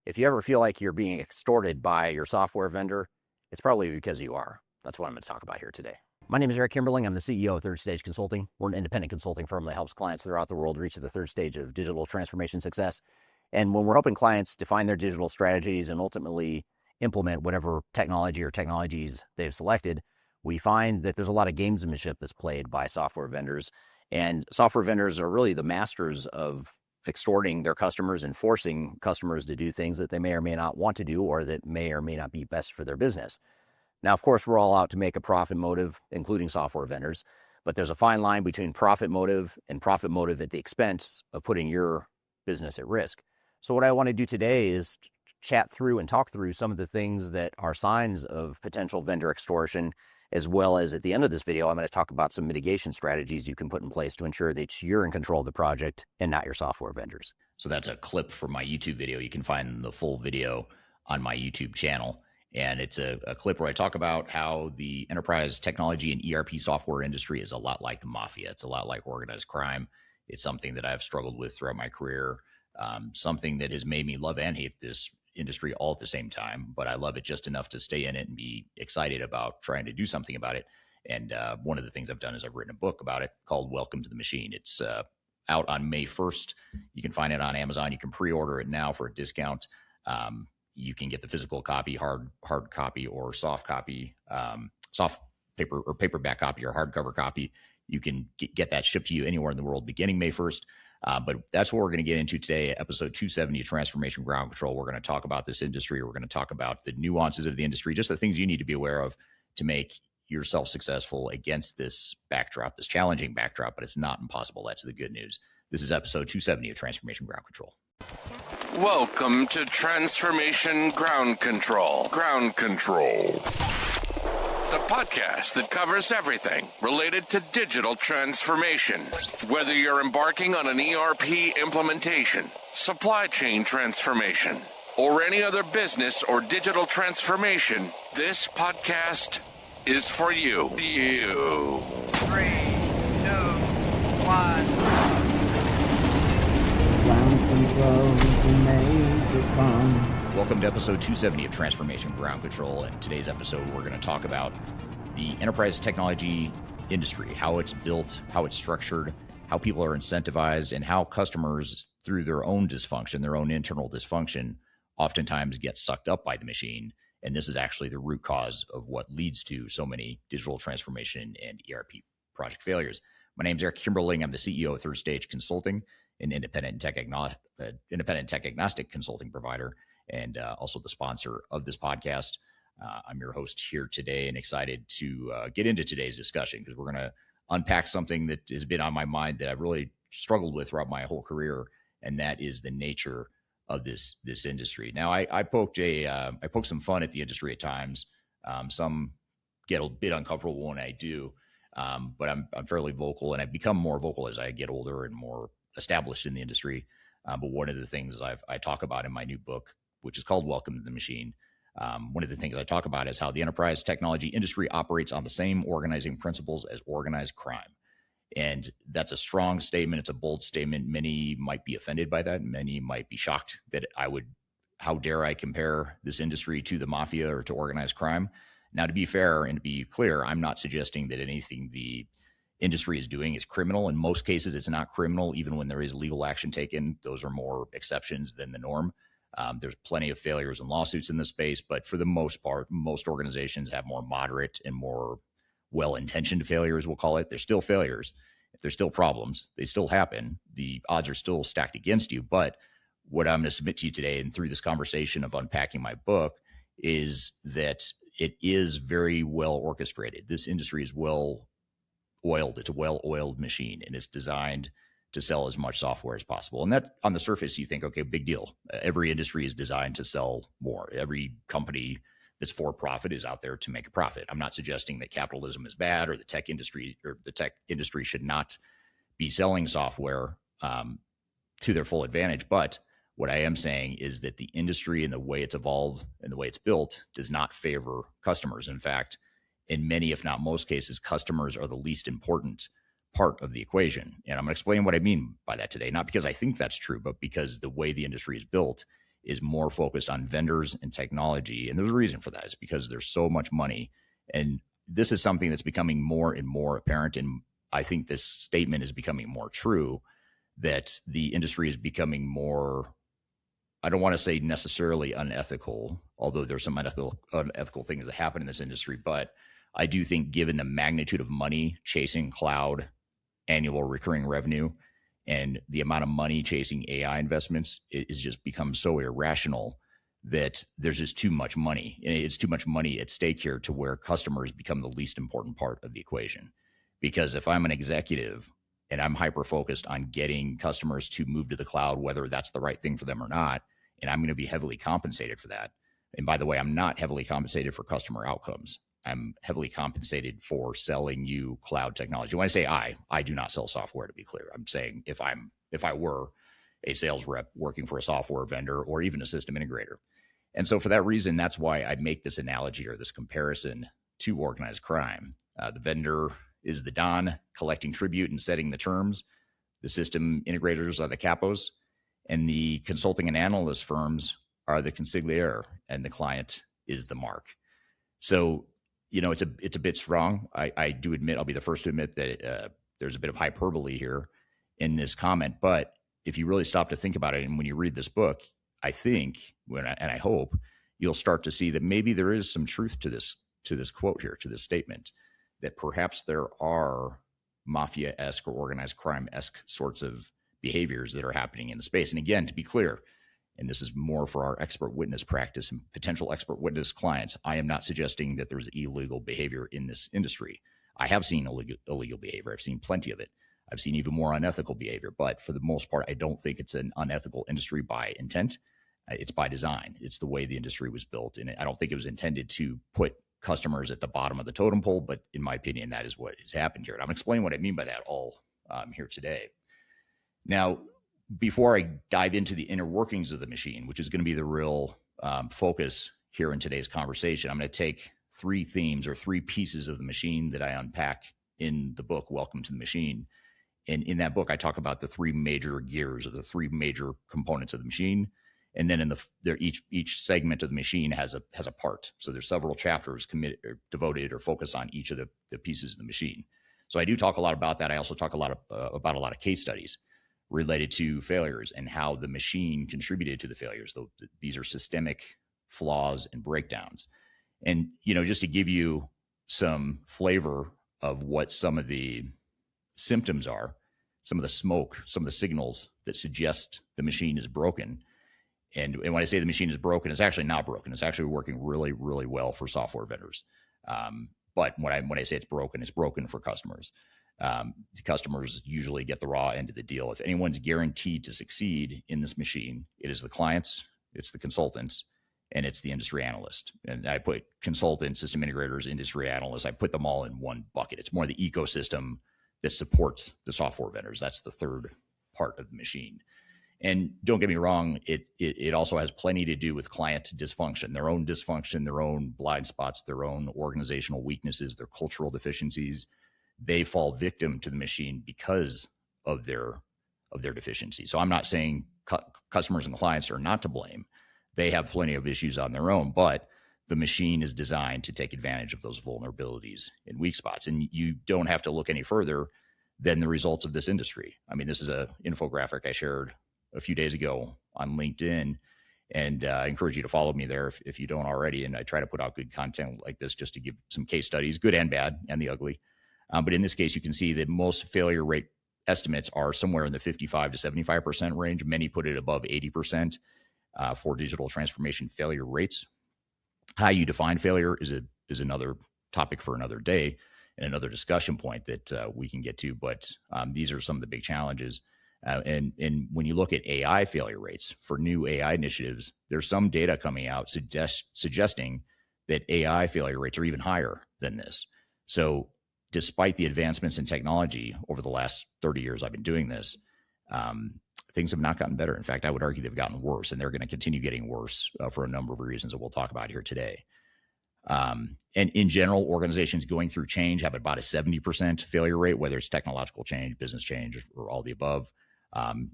If you ever feel like you're being extorted by your software vendor, it's probably because you are. That's what I'm going to talk about here today. My name is Eric Kimberling. I'm the CEO of Third Stage Consulting. We're an independent consulting firm that helps clients throughout the world reach the third stage of digital transformation success. And when we're helping clients define their digital strategies and ultimately implement whatever technology or technologies they've selected, we find that there's a lot of gamesmanship that's played by software vendors. And software vendors are really the masters of extorting their customers and forcing customers to do things that they may or may not want to do or that may or may not be best for their business. Now, of course, we're all out to make a profit motive, including software vendors, but there's a fine line between profit motive and profit motive at the expense of putting your business at risk. So what I want to do today is chat through and talk through some of the things that are signs of potential vendor extortion, as well as at the end of this video, I'm going to talk about some mitigation strategies you can put in place to ensure that you're in control of the project and not your software vendors. So that's a clip from my YouTube video. You can find the full video on my YouTube channel. And it's a clip where I talk about how the enterprise technology and ERP software industry is a lot like the Mafia. It's a lot like organized crime. It's something that I've struggled with throughout my career, something that has made me love and hate this industry all at the same time, but I love it just enough to stay in it and be excited about trying to do something about it. And one of the things I've done is I've written a book about it called Welcome to the Machine. It's out on May 1st. You can find it on Amazon. You can pre-order it now for a discount. You can get the physical copy, hard copy, or soft copy, soft paper or paperback copy or hardcover copy. You can get that shipped to you anywhere in the world beginning May 1st. But that's what we're going to get into today, episode 270 of Transformation Ground Control. We're going to talk about this industry. We're going to talk about the nuances of the industry, just the things you need to be aware of to make yourself successful against this backdrop, this challenging backdrop, but it's not impossible. That's the good news. This is episode 270 of Transformation Ground Control. Welcome to Transformation Ground Control. Ground Control. The podcast that covers everything related to digital transformation. Whether you're embarking on an ERP implementation, supply chain transformation, or any other business or digital transformation, this podcast is for you. 3, 2, 1. Ground control to Major Tom. Welcome to episode 270 of Transformation Ground Control. And today's episode, we're going to talk about the enterprise technology industry, how it's built, how it's structured, how people are incentivized, and how customers, through their own dysfunction, their own internal dysfunction, oftentimes get sucked up by the machine. And this is actually the root cause of what leads to so many digital transformation and ERP project failures. My name is Eric Kimberling. I'm the CEO of Third Stage Consulting, an independent tech agnostic consulting provider, and also the sponsor of this podcast. I'm your host here today and excited to get into today's discussion because we're going to unpack something that has been on my mind that I've really struggled with throughout my whole career, and that is the nature of this industry. Now, I poke some fun at the industry at times. Some get a bit uncomfortable when I do, but I'm fairly vocal, and I've become more vocal as I get older and more established in the industry. But one of the things I talk about in my new book, which is called Welcome to the Machine, one of the things I talk about is how the enterprise technology industry operates on the same organizing principles as organized crime. And that's a strong statement. It's a bold statement. Many might be offended by that. Many might be shocked that how dare I compare this industry to the Mafia or to organized crime? Now, to be fair and to be clear, I'm not suggesting that anything the industry is doing is criminal. In most cases, it's not criminal, even when there is legal action taken. Those are more exceptions than the norm. There's plenty of failures and lawsuits in this space, but for the most part, most organizations have more moderate and more well-intentioned failures, we'll call it. They're still failures. If there's still problems, they still happen. The odds are still stacked against you. But what I'm going to submit to you today and through this conversation of unpacking my book is that it is very well orchestrated. This industry is well oiled. It's a well-oiled machine, and it's designed to sell as much software as possible. And that on the surface, you think, okay, big deal. Every industry is designed to sell more. Every company that's for profit is out there to make a profit. I'm not suggesting that capitalism is bad or the tech industry should not be selling software to their full advantage. But what I am saying is that the industry and the way it's evolved and the way it's built does not favor customers. In fact, in many, if not most cases, customers are the least important part of the equation. And I'm going to explain what I mean by that today, not because I think that's true, but because the way the industry is built, is more focused on vendors and technology. And there's a reason for that. It's because there's so much money. And this is something that's becoming more and more apparent. And I think this statement is becoming more true, that the industry is becoming more, I don't want to say necessarily unethical, although there's some unethical things that happen in this industry. But I do think, given the magnitude of money chasing cloud annual recurring revenue and the amount of money chasing AI investments, it has just become so irrational that there's just too much money. It's too much money at stake here to where customers become the least important part of the equation. Because if I'm an executive and I'm hyper-focused on getting customers to move to the cloud, whether that's the right thing for them or not, and I'm going to be heavily compensated for that. And by the way, I'm not heavily compensated for customer outcomes. I'm heavily compensated for selling you cloud technology. When I say I do not sell software, to be clear. I'm saying if I were a sales rep working for a software vendor or even a system integrator. And so for that reason, that's why I make this analogy or this comparison to organized crime. The vendor is the Don, collecting tribute and setting the terms. The system integrators are the capos, and the consulting and analyst firms are the consigliere, and the client is the mark. So, it's a bit strong. I do admit, I'll be the first to admit that there's a bit of hyperbole here in this comment. But if you really stop to think about it, and when you read this book, I think, and I hope, you'll start to see that maybe there is some truth to this quote here, to this statement, that perhaps there are mafia-esque or organized crime-esque sorts of behaviors that are happening in the space. And again, to be clear, and this is more for our expert witness practice and potential expert witness clients, I am not suggesting that there's illegal behavior in this industry. I have seen illegal behavior. I've seen plenty of it. I've seen even more unethical behavior. But for the most part, I don't think it's an unethical industry by intent. It's by design. It's the way the industry was built. And I don't think it was intended to put customers at the bottom of the totem pole. But in my opinion, that is what has happened here. And I'm going to explain what I mean by that all here today. Now, before I dive into the inner workings of the machine, which is going to be the real focus here in today's conversation, I'm going to take three themes or three pieces of the machine that I unpack in the book, Welcome to the Machine. And in that book, I talk about the three major gears or the three major components of the machine. And then each segment of the machine has a part. So there's several chapters devoted or focused on each of the pieces of the machine. So I do talk a lot about that. I also talk a lot about a lot of case studies related to failures and how the machine contributed to the failures. These are systemic flaws and breakdowns. And, just to give you some flavor of what some of the symptoms are, some of the smoke, some of the signals that suggest the machine is broken. And when I say the machine is broken, it's actually not broken. It's actually working really, really well for software vendors. But when I say it's broken for customers. The customers usually get the raw end of the deal. If anyone's guaranteed to succeed in this machine, it is the clients, it's the consultants, and it's the industry analyst. And I put consultants, system integrators, industry analysts, I put them all in one bucket. It's more the ecosystem that supports the software vendors. That's the third part of the machine. And don't get me wrong, it also has plenty to do with client dysfunction, their own blind spots, their own organizational weaknesses, their cultural deficiencies. They fall victim to the machine because of their deficiencies. So I'm not saying customers and clients are not to blame. They have plenty of issues on their own, but the machine is designed to take advantage of those vulnerabilities and weak spots. And you don't have to look any further than the results of this industry. I mean, this is an infographic I shared a few days ago on LinkedIn, and I encourage you to follow me there if you don't already. And I try to put out good content like this just to give some case studies, good and bad and the ugly. But in this case, you can see that most failure rate estimates are somewhere in the 55 to 75% range. Many put it above 80% for digital transformation failure rates. How you define failure is another topic for another day and another discussion point that we can get to. But these are some of the big challenges. And when you look at AI failure rates for new AI initiatives, there's some data coming out suggesting that AI failure rates are even higher than this. So despite the advancements in technology over the last 30 years I've been doing this, things have not gotten better. In fact, I would argue they've gotten worse, and they're going to continue getting worse for a number of reasons that we'll talk about here today. And in general, organizations going through change have about a 70% failure rate, whether it's technological change, business change, or all the above.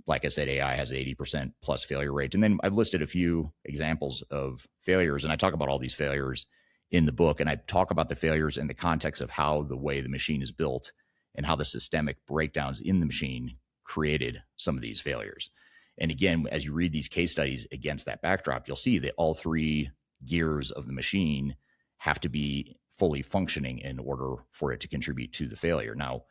Like I said, AI has an 80% plus failure rate. And then I've listed a few examples of failures, and I talk about all these failures in the book. And I talk about the failures in the context of how the way the machine is built and how the systemic breakdowns in the machine created some of these failures. And again, as you read these case studies against that backdrop, you'll see that all three gears of the machine have to be fully functioning in order for it to contribute to the failure. Now,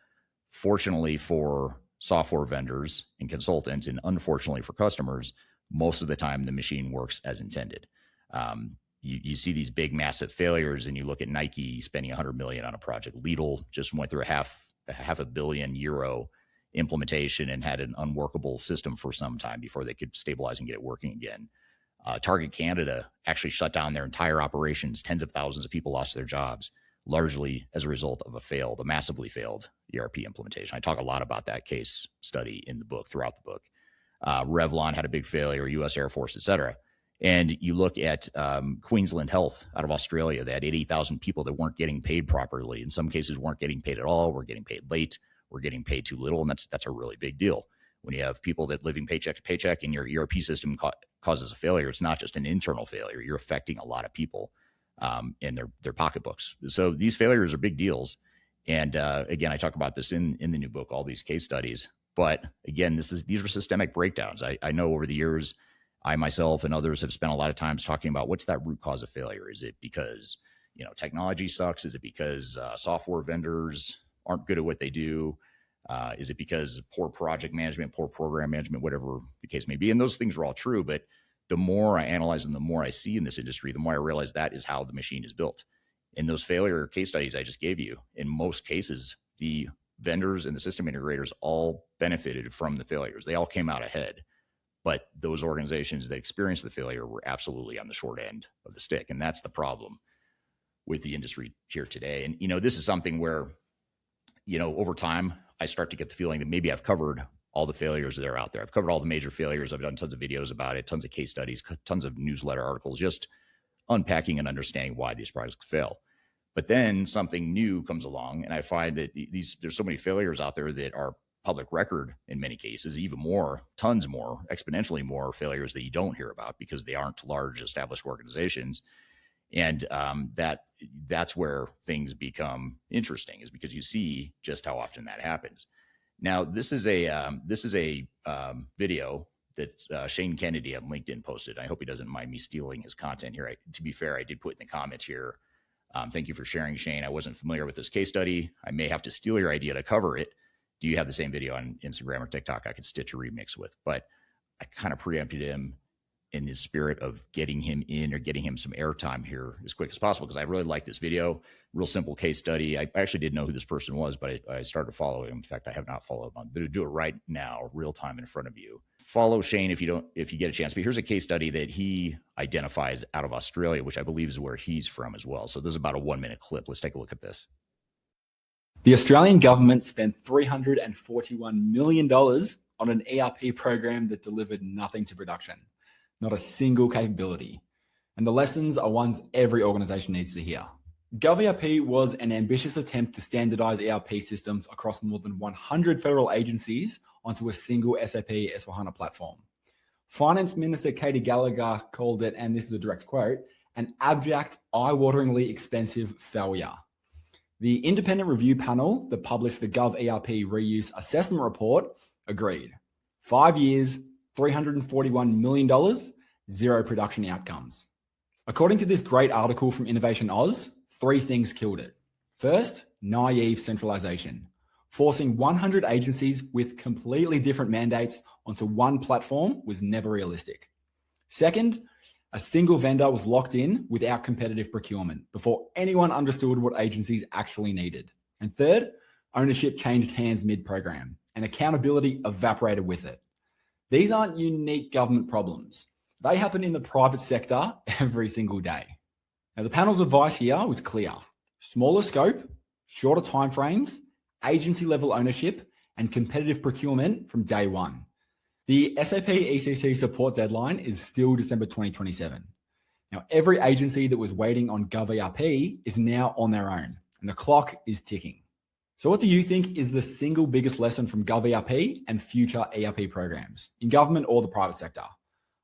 fortunately for software vendors and consultants, and unfortunately for customers, most of the time the machine works as intended. You see these big, massive failures, and you look at Nike spending $100 million on a project. Lidl just went through a half a billion euro implementation and had an unworkable system for some time before they could stabilize and get it working again. Target Canada actually shut down their entire operations. Tens of thousands of people lost their jobs, largely as a result of a massively failed ERP implementation. I talk a lot about that case study in the book, throughout the book. Revlon had a big failure, US Air Force, et cetera. And you look at Queensland Health out of Australia, they had 80,000 people that weren't getting paid properly. In some cases, weren't getting paid at all, were getting paid late, were getting paid too little, and that's a really big deal. When you have people that living paycheck to paycheck and your ERP system causes a failure, it's not just an internal failure. You're affecting a lot of people in their pocketbooks. So these failures are big deals. And again, I talk about this in the new book, all these case studies. But again, these are systemic breakdowns. I know over the years, I myself and others have spent a lot of time talking about what's that root cause of failure. Is it because technology sucks? Is it because software vendors aren't good at what they do? Is it because of poor project management, poor program management, whatever the case may be? And those things are all true. But the more I analyze and the more I see in this industry, the more I realize that is how the machine is built. In those failure case studies I just gave you, in most cases, the vendors and the system integrators all benefited from the failures. They all came out ahead. But those organizations that experienced the failure were absolutely on the short end of the stick. And that's the problem with the industry here today. And, this is something where, over time, I start to get the feeling that maybe I've covered all the failures that are out there. I've covered all the major failures. I've done tons of videos about it, tons of case studies, tons of newsletter articles, just unpacking and understanding why these projects fail. But then something new comes along, and I find that there's so many failures out there that are public record in many cases, even more, tons more, exponentially more failures that you don't hear about because they aren't large established organizations. And that's where things become interesting, is because you see just how often that happens. Now, this is a video that Shane Kennedy on LinkedIn posted. I hope he doesn't mind me stealing his content here. To be fair, I did put in the comments here. Thank you for sharing, Shane. I wasn't familiar with this case study. I may have to steal your idea to cover it. Do you have the same video on Instagram or TikTok I could stitch a remix with? But I kind of preempted him in the spirit of getting him in or getting him some airtime here as quick as possible, because I really like this video. Real simple case study. I actually didn't know who this person was, but I started following him. In fact, I have not followed him. I'm going to do it right now, real time in front of you. Follow Shane if you get a chance. But here's a case study that he identifies out of Australia, which I believe is where he's from as well. So this is about a 1-minute clip. Let's take a look at this. The Australian government spent $341 million on an ERP program that delivered nothing to production, not a single capability. And the lessons are ones every organization needs to hear. GovERP was an ambitious attempt to standardize ERP systems across more than 100 federal agencies onto a single SAP S/4HANA platform. Finance Minister Katie Gallagher called it, and this is a direct quote, an abject, eye-wateringly expensive failure. The independent review panel that published the GovERP Reuse Assessment Report agreed. 5 years, $341 million, zero production outcomes. According to this great article from Innovation Oz, 3 things killed it. First, naive centralization. Forcing 100 agencies with completely different mandates onto one platform was never realistic. Second, a single vendor was locked in without competitive procurement before anyone understood what agencies actually needed. And third, ownership changed hands mid-program and accountability evaporated with it. These aren't unique government problems. They happen in the private sector every single day. Now, the panel's advice here was clear. Smaller scope, shorter timeframes, agency-level ownership, and competitive procurement from day one. The SAP ECC support deadline is still December 2027. Now, every agency that was waiting on GovERP is now on their own, and the clock is ticking. So what do you think is the single biggest lesson from GovERP and future ERP programs in government or the private sector?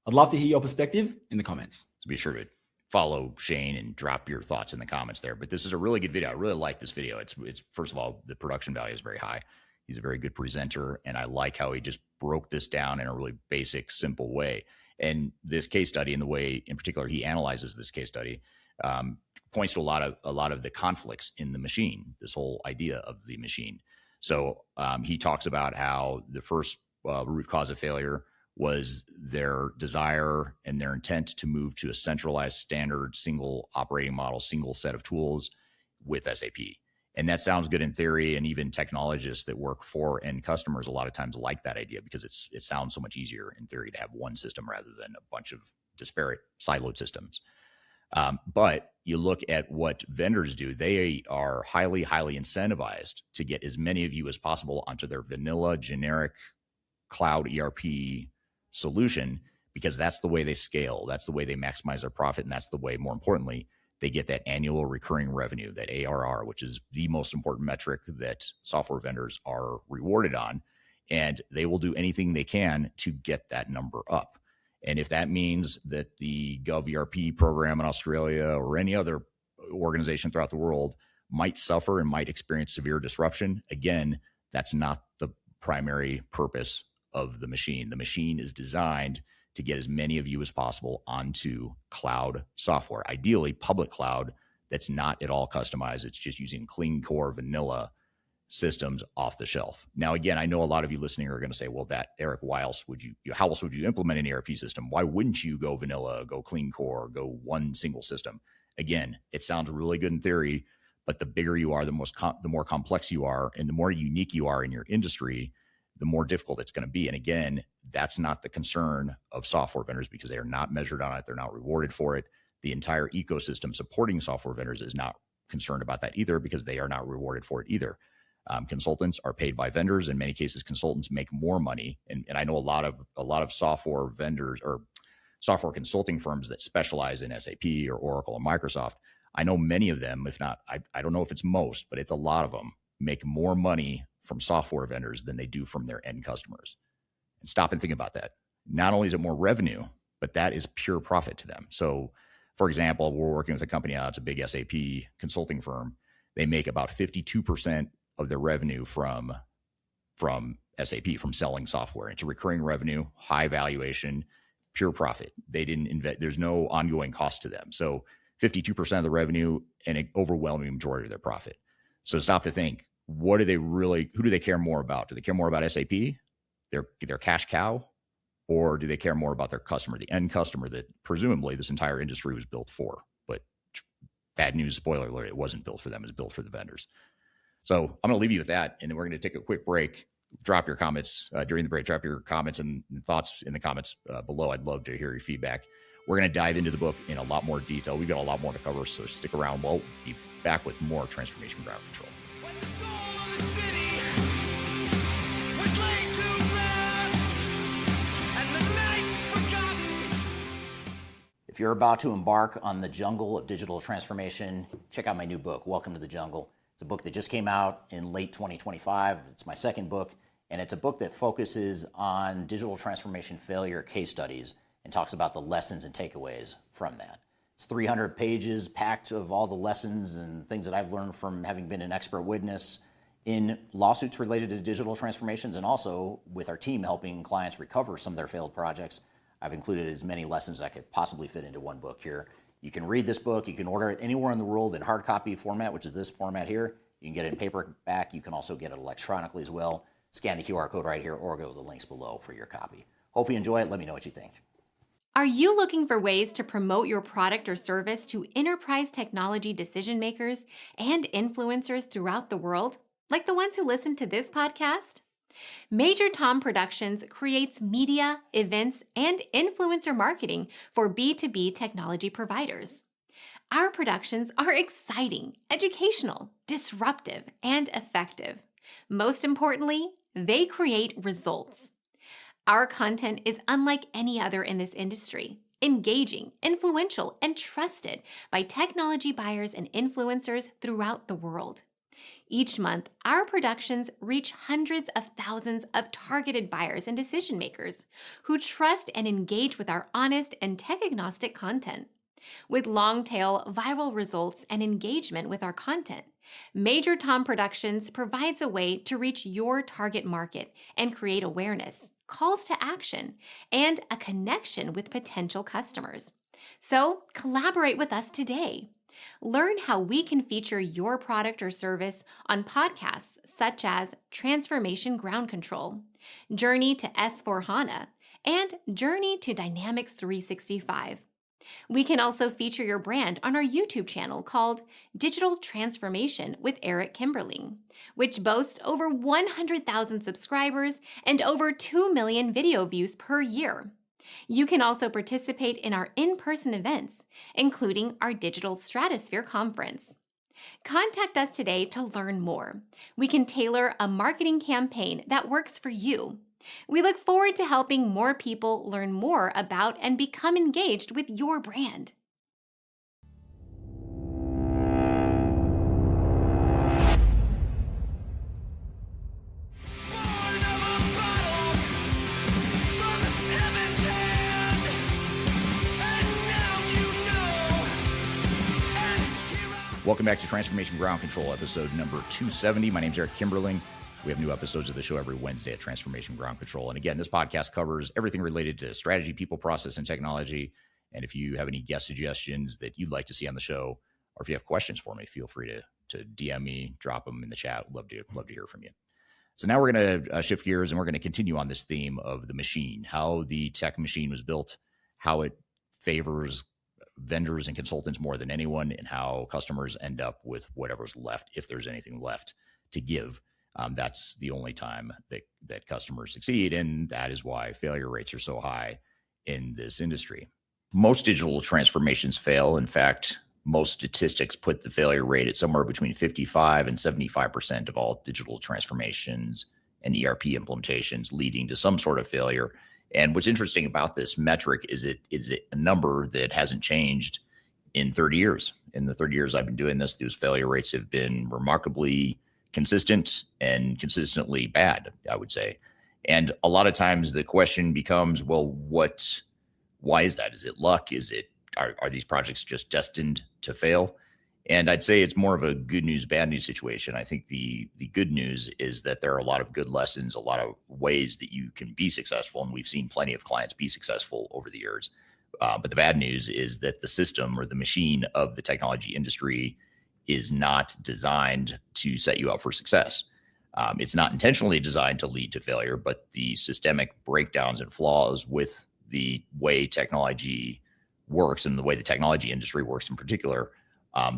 I'd love to hear your perspective in the comments. So be sure to follow Shane and drop your thoughts in the comments there. But this is a really good video. I really like this video. It's first of all, the production value is very high. He's a very good presenter, and I like how he just broke this down in a really basic, simple way. And this case study, and the way in particular he analyzes this case study, points to a lot of the conflicts in the machine, this whole idea of the machine. So he talks about how the first root cause of failure was their desire and their intent to move to a centralized, standard, single operating model, single set of tools with SAP. And that sounds good in theory, and even technologists that work for end customers a lot of times like that idea because it sounds so much easier in theory to have one system rather than a bunch of disparate siloed systems. But you look at what vendors do, they are highly, highly incentivized to get as many of you as possible onto their vanilla generic cloud ERP solution, because that's the way they scale. That's the way they maximize their profit. And that's the way, more importantly, they get that annual recurring revenue, that ARR, which is the most important metric that software vendors are rewarded on. And they will do anything they can to get that number up. And if that means that the GovERP program in Australia or any other organization throughout the world might suffer and might experience severe disruption, again, that's not the primary purpose of the machine. The machine is designed to get as many of you as possible onto cloud software, ideally public cloud that's not at all customized. It's just using clean core vanilla systems off the shelf. Now, again, I know a lot of you listening are going to say, well, Eric, how else would you implement an ERP system? Why wouldn't you go vanilla, go clean core, go one single system? Again, it sounds really good in theory, but the bigger you are, the more complex you are, and the more unique you are in your industry, the more difficult it's going to be. And again, that's not the concern of software vendors because they are not measured on it. They're not rewarded for it. The entire ecosystem supporting software vendors is not concerned about that either because they are not rewarded for it either. Consultants are paid by vendors. In many cases, consultants make more money. And I know a lot of software vendors or software consulting firms that specialize in SAP or Oracle and Microsoft. I know many of them, if not, I don't know if it's most, but it's a lot of them, make more money from software vendors than they do from their end customers. And stop and think about that. Not only is it more revenue, but that is pure profit to them. So, for example, we're working with a company it's a big SAP consulting firm. They make about 52% of their revenue from SAP, from selling software. It's a recurring revenue, high valuation, pure profit. They didn't invest. There's no ongoing cost to them. So 52% of the revenue and an overwhelming majority of their profit. So stop to think, who do they care more about? Do they care more about SAP, their cash cow, or do they care more about their customer, the end customer that presumably this entire industry was built for? But bad news, spoiler alert, it wasn't built for them. It was built for the vendors. So I'm going to leave you with that, and then we're going to take a quick break. Drop your comments during the break. Drop your comments and thoughts in the comments below. I'd love to hear your feedback. We're going to dive into the book in a lot more detail. We've got a lot more to cover, so stick around. We'll be back with more Transformation Ground Control. When the soul of the city was laid to rest, and the night's forgotten. If you're about to embark on the jungle of digital transformation, check out my new book, Welcome to the Jungle. It's a book that just came out in late 2025. It's my second book, and it's a book that focuses on digital transformation failure case studies and talks about the lessons and takeaways from that. It's 300 pages packed of all the lessons and things that I've learned from having been an expert witness in lawsuits related to digital transformations, and also with our team helping clients recover some of their failed projects. I've included as many lessons as I could possibly fit into one book here. You can read this book. You can order it anywhere in the world in hard copy format, which is this format here. You can get it in paperback. You can also get it electronically as well. Scan the QR code right here or go to the links below for your copy. Hope you enjoy it. Let me know what you think. Are you looking for ways to promote your product or service to enterprise technology decision makers and influencers throughout the world, like the ones who listen to this podcast? Major Tom Productions creates media, events, and influencer marketing for B2B technology providers. Our productions are exciting, educational, disruptive, and effective. Most importantly, they create results. Our content is unlike any other in this industry, engaging, influential, and trusted by technology buyers and influencers throughout the world. Each month, our productions reach hundreds of thousands of targeted buyers and decision makers who trust and engage with our honest and tech agnostic content. With long tail viral results and engagement with our content, Major Tom Productions provides a way to reach your target market and create awareness, calls to action, and a connection with potential customers. So, collaborate with us today. Learn how we can feature your product or service on podcasts such as Transformation Ground Control, Journey to S4HANA, and Journey to Dynamics 365. We can also feature your brand on our YouTube channel called Digital Transformation with Eric Kimberling, which boasts over 100,000 subscribers and over 2 million video views per year. You can also participate in our in-person events, including our Digital Stratosphere Conference. Contact us today to learn more. We can tailor a marketing campaign that works for you. We look forward to helping more people learn more about and become engaged with your brand. Born of a battle from heaven's hand, and now you know. And here I Welcome back to Transformation Ground Control, episode number 270. My name's Eric Kimberling. We have new episodes of the show every Wednesday at Transformation Ground Control. And again, this podcast covers everything related to strategy, people, process, and technology. And if you have any guest suggestions that you'd like to see on the show, or if you have questions for me, feel free to DM me, drop them in the chat. Love to hear from you. So now we're going to shift gears and we're going to continue on this theme of the machine, how the tech machine was built, how it favors vendors and consultants more than anyone, and how customers end up with whatever's left, if there's anything left to give. That's the only time that customers succeed, and that is why failure rates are so high in this industry. Most digital transformations fail. In fact, most statistics put the failure rate at somewhere between 55 and 75% of all digital transformations and ERP implementations leading to some sort of failure. And what's interesting about this metric is it a number that hasn't changed in 30 years. In the 30 years I've been doing this, those failure rates have been remarkably consistent and consistently bad, I would say. And a lot of times the question becomes, well, why is that? Is it luck? Are these projects just destined to fail? And I'd say it's more of a good news, bad news situation. I think the good news is that there are a lot of good lessons, a lot of ways that you can be successful. And we've seen plenty of clients be successful over the years. But the bad news is that the system or the machine of the technology industry is not designed to set you up for success. It's not intentionally designed to lead to failure, but the systemic breakdowns and flaws with the way technology works and the way the technology industry works in particular,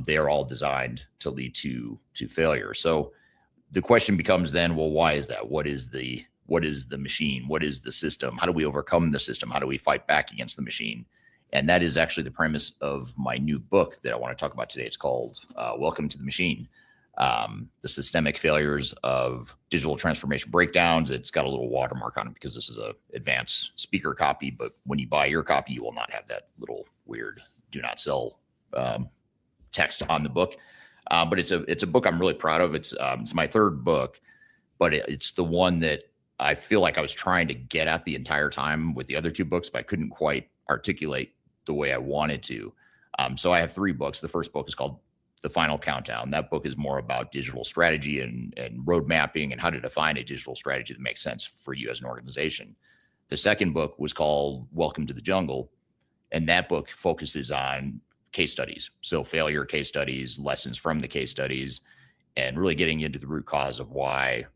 they are all designed to lead to failure. So the question becomes then, well, why is that? What is the machine? What is the system? How do we overcome the system? How do we fight back against the machine? And that is actually the premise of my new book that I want to talk about today. It's called Welcome to the Machine, the Systemic Failures of Digital Transformation Breakdowns. It's got a little watermark on it because this is a advanced speaker copy, but when you buy your copy, you will not have that little weird do not sell text on the book. But it's a book I'm really proud of. It's my third book, but it's the one that I feel like I was trying to get at the entire time with the other two books, but I couldn't quite articulate the way I wanted to. So I have three books. The first book is called The Final Countdown. That book is more about digital strategy and road mapping and how to define a digital strategy that makes sense for you as an organization. The second book was called Welcome to the Jungle. And that book focuses on case studies. So failure case studies, lessons from the case studies, and really getting into the root cause of why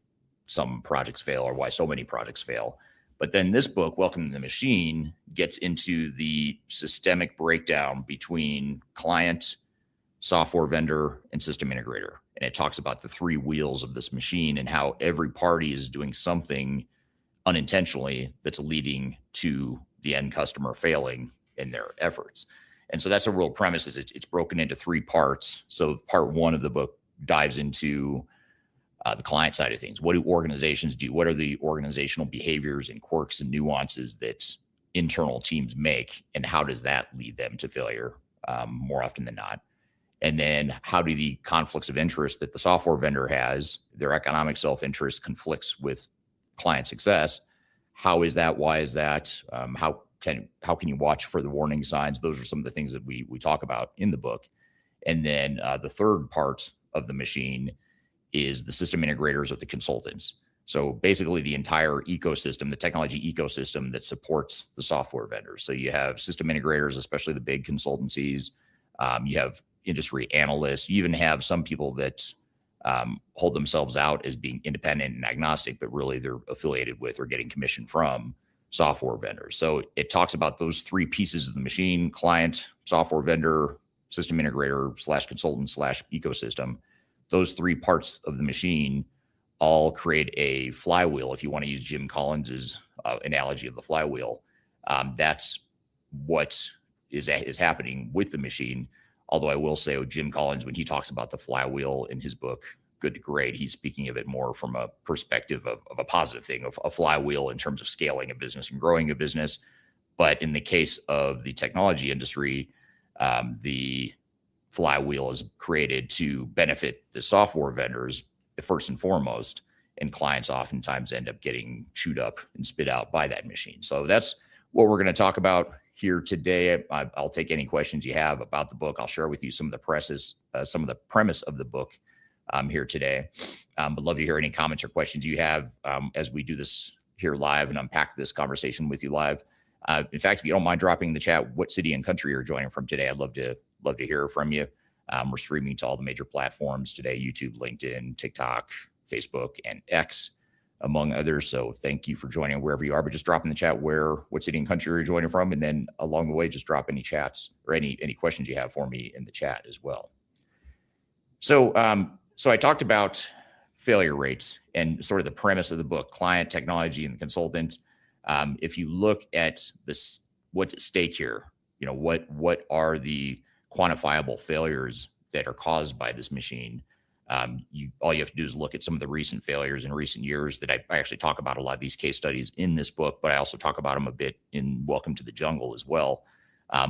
some projects fail or why so many projects fail. But then this book, Welcome to the Machine, gets into the systemic breakdown between client, software vendor, and system integrator. And it talks about the three wheels of this machine and how every party is doing something unintentionally that's leading to the end customer failing in their efforts. And so that's a real premise. Is it's broken into three parts. So part one of the book dives into the client side of things. What do organizations do? What are the organizational behaviors and quirks and nuances that internal teams make? And how does that lead them to failure more often than not? And then how do the conflicts of interest that the software vendor has, their economic self-interest conflicts with client success? How is that? Why is that? How can you watch for the warning signs? Those are some of the things that we talk about in the book. And then the third part of the machine is the system integrators or the consultants. So basically the entire ecosystem, the technology ecosystem that supports the software vendors. So you have system integrators, especially the big consultancies. You have industry analysts. You even have some people that hold themselves out as being independent and agnostic, but really they're affiliated with or getting commission from software vendors. So it talks about those three pieces of the machine: client, software vendor, system integrator / consultant / ecosystem. Those three parts of the machine all create a flywheel. If you want to use Jim Collins's analogy of the flywheel, that's what is happening with the machine. Although I will say, Jim Collins, when he talks about the flywheel in his book, Good to Great, he's speaking of it more from a perspective of a positive thing, of a flywheel in terms of scaling a business and growing a business. But in the case of the technology industry, the flywheel is created to benefit the software vendors first and foremost, and clients oftentimes end up getting chewed up and spit out by that machine. So that's what we're going to talk about here today. I'll take any questions you have about the book. I'll share with you some of the premise of the book here today. But love to hear any comments or questions you have as we do this here live and unpack this conversation with you live. In fact, if you don't mind dropping in the chat what city and country you're joining from today, I'd love to hear from you. We're streaming to all the major platforms today: YouTube, LinkedIn, TikTok, Facebook, and X, among others. So thank you for joining wherever you are. But just drop in the chat what city and country you're joining from. And then along the way, just drop any chats or any questions you have for me in the chat as well. So I talked about failure rates and sort of the premise of the book: client, technology, and the consultant. If you look at this, what's at stake here, what are the quantifiable failures that are caused by this machine? All you have to do is look at some of the recent failures in recent years that I actually talk about a lot of these case studies in this book, but I also talk about them a bit in Welcome to the Jungle as well.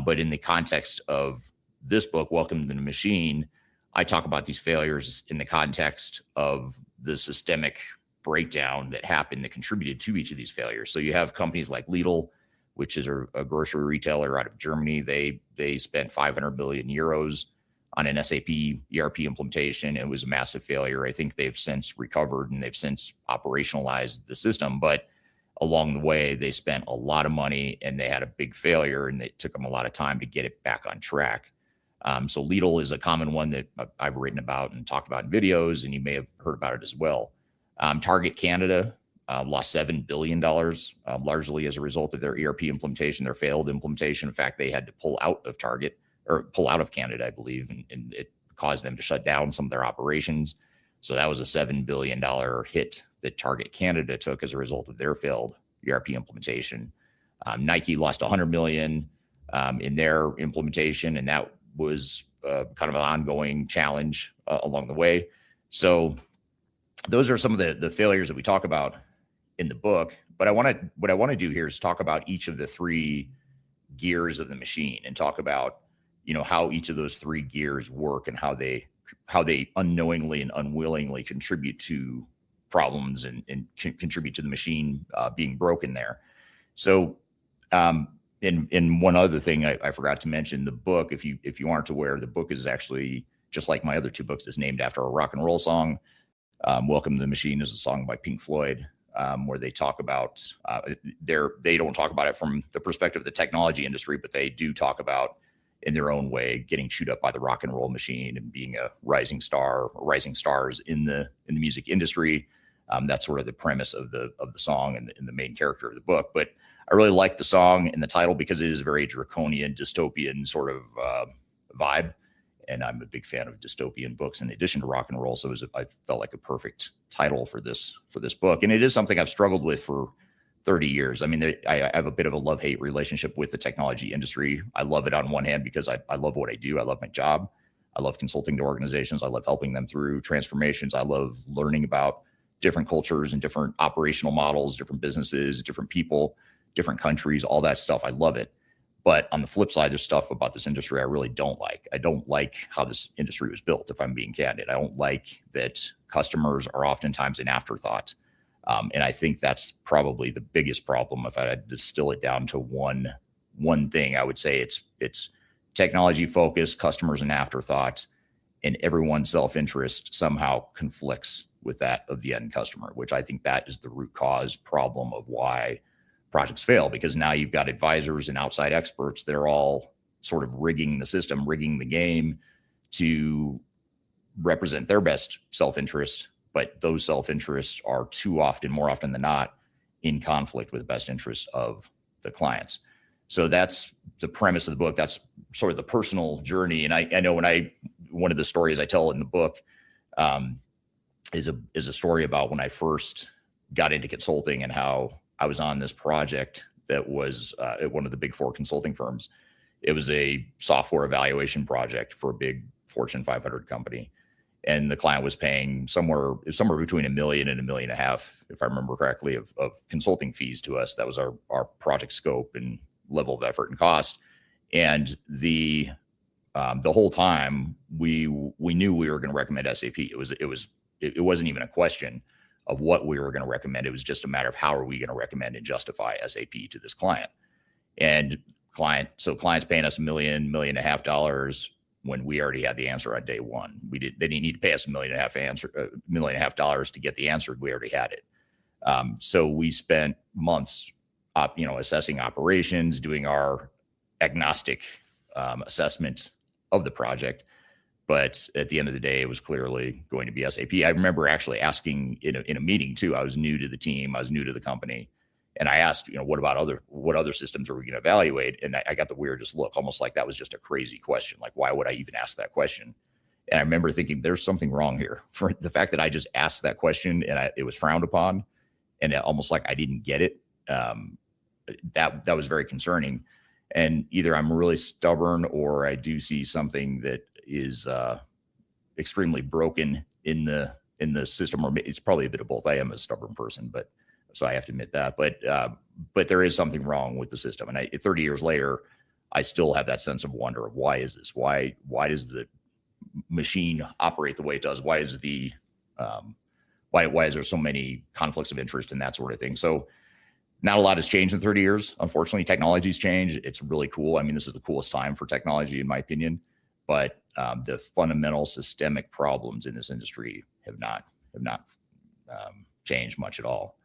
But in the context of this book, Welcome to the Machine, I talk about these failures in the context of the systemic breakdown that happened that contributed to each of these failures. So you have companies like Lidl, which is a grocery retailer out of Germany. They spent 500 billion euros on an SAP ERP implementation. It was a massive failure. I think they've since recovered and they've since operationalized the system. But along the way, they spent a lot of money and they had a big failure, and it took them a lot of time to get it back on track. So Lidl is a common one that I've written about and talked about in videos, and you may have heard about it as well. Target Canada lost $7 billion, largely as a result of their ERP implementation, their failed implementation. In fact, they had to pull out of Canada, I believe, and it caused them to shut down some of their operations. So that was a $7 billion hit that Target Canada took as a result of their failed ERP implementation. Nike lost $100 million in their implementation, and that was kind of an ongoing challenge along the way. So those are some of the failures that we talk about in the book. But what I want to do here is talk about each of the three gears of the machine and talk about, how each of those three gears work and how they unknowingly and unwillingly contribute to problems and contribute to the machine being broken there. So, and one other thing I forgot to mention, the book, if you aren't aware, the book is actually, just like my other two books, is named after a rock and roll song. Welcome to the Machine is a song by Pink Floyd, where they talk about, they don't talk about it from the perspective of the technology industry, but they do talk about, in their own way, getting chewed up by the rock and roll machine and being a rising star or rising stars in the music industry. That's sort of the premise of the song and the main character of the book. But I really like the song and the title because it is a very draconian, dystopian sort of vibe. And I'm a big fan of dystopian books in addition to rock and roll. So I felt like a perfect title for this book. And it is something I've struggled with for 30 years. I mean, I have a bit of a love-hate relationship with the technology industry. I love it on one hand because I love what I do. I love my job. I love consulting to organizations. I love helping them through transformations. I love learning about different cultures and different operational models, different businesses, different people, different countries, all that stuff. I love it. But on the flip side, there's stuff about this industry I really don't like. I don't like how this industry was built, if I'm being candid. I don't like that customers are oftentimes an afterthought. And I think that's probably the biggest problem. If I had to distill it down to one thing, I would say it's technology focused, customers an afterthought, and everyone's self-interest somehow conflicts with that of the end customer, which I think that is the root cause problem of why projects fail, because now you've got advisors and outside experts that are all sort of rigging the system, rigging the game to represent their best self-interest, but those self-interests are more often than not, in conflict with the best interests of the clients. So that's the premise of the book. That's sort of the personal journey. And I know one of the stories I tell in the book is a story about when I first got into consulting and how I was on this project that was at one of the big four consulting firms. It was a software evaluation project for a big Fortune 500 company. And the client was paying somewhere between $1 million and $1.5 million, if I remember correctly, of consulting fees to us. That was our project scope and level of effort and cost. And the whole time we knew we were going to recommend SAP. It wasn't even a question of what we were going to recommend. It was just a matter of how are we going to recommend and justify SAP to this client. And clients paying us $1 million, $1.5 million when we already had the answer on day one. They didn't need to pay us $1.5 million to get the answer. We already had it. So we spent months, assessing operations, doing our agnostic assessment of the project. But at the end of the day, it was clearly going to be SAP. I remember actually asking in a meeting too. I was new to the team. I was new to the company. And I asked, what other systems are we going to evaluate? And I got the weirdest look, almost like that was just a crazy question. Like, why would I even ask that question? And I remember thinking there's something wrong here for the fact that I just asked that question and it was frowned upon and almost like I didn't get it. That was very concerning. And either I'm really stubborn or I do see something that is extremely broken in the system, or it's probably a bit of both. I am a stubborn person, so I have to admit that. But there is something wrong with the system, and 30 years later, I still have that sense of wonder of why is this? Why does the machine operate the way it does? Why is there so many conflicts of interest and that sort of thing? So not a lot has changed in 30 years. Unfortunately, technology's changed. It's really cool. I mean, this is the coolest time for technology, in my opinion. But the fundamental systemic problems in this industry have not changed much at all.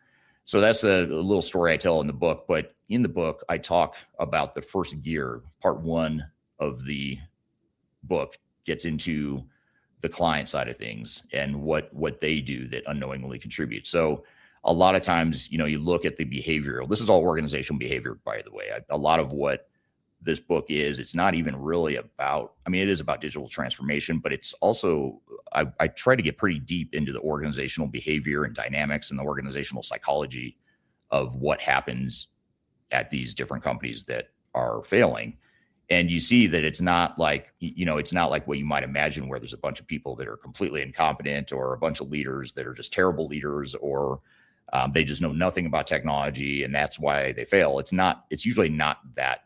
So that's a little story I tell in the book. But in the book, I talk about the first gear. Part one of the book gets into the client side of things and what they do that unknowingly contributes. So a lot of times, you look at the behavioral. This is all organizational behavior, by the way. A lot of what this book it's not even really about, it is about digital transformation, but it's also, I try to get pretty deep into the organizational behavior and dynamics and the organizational psychology of what happens at these different companies that are failing. And you see that it's not like what you might imagine, where there's a bunch of people that are completely incompetent or a bunch of leaders that are just terrible leaders, or they just know nothing about technology and that's why they fail. It's usually not that.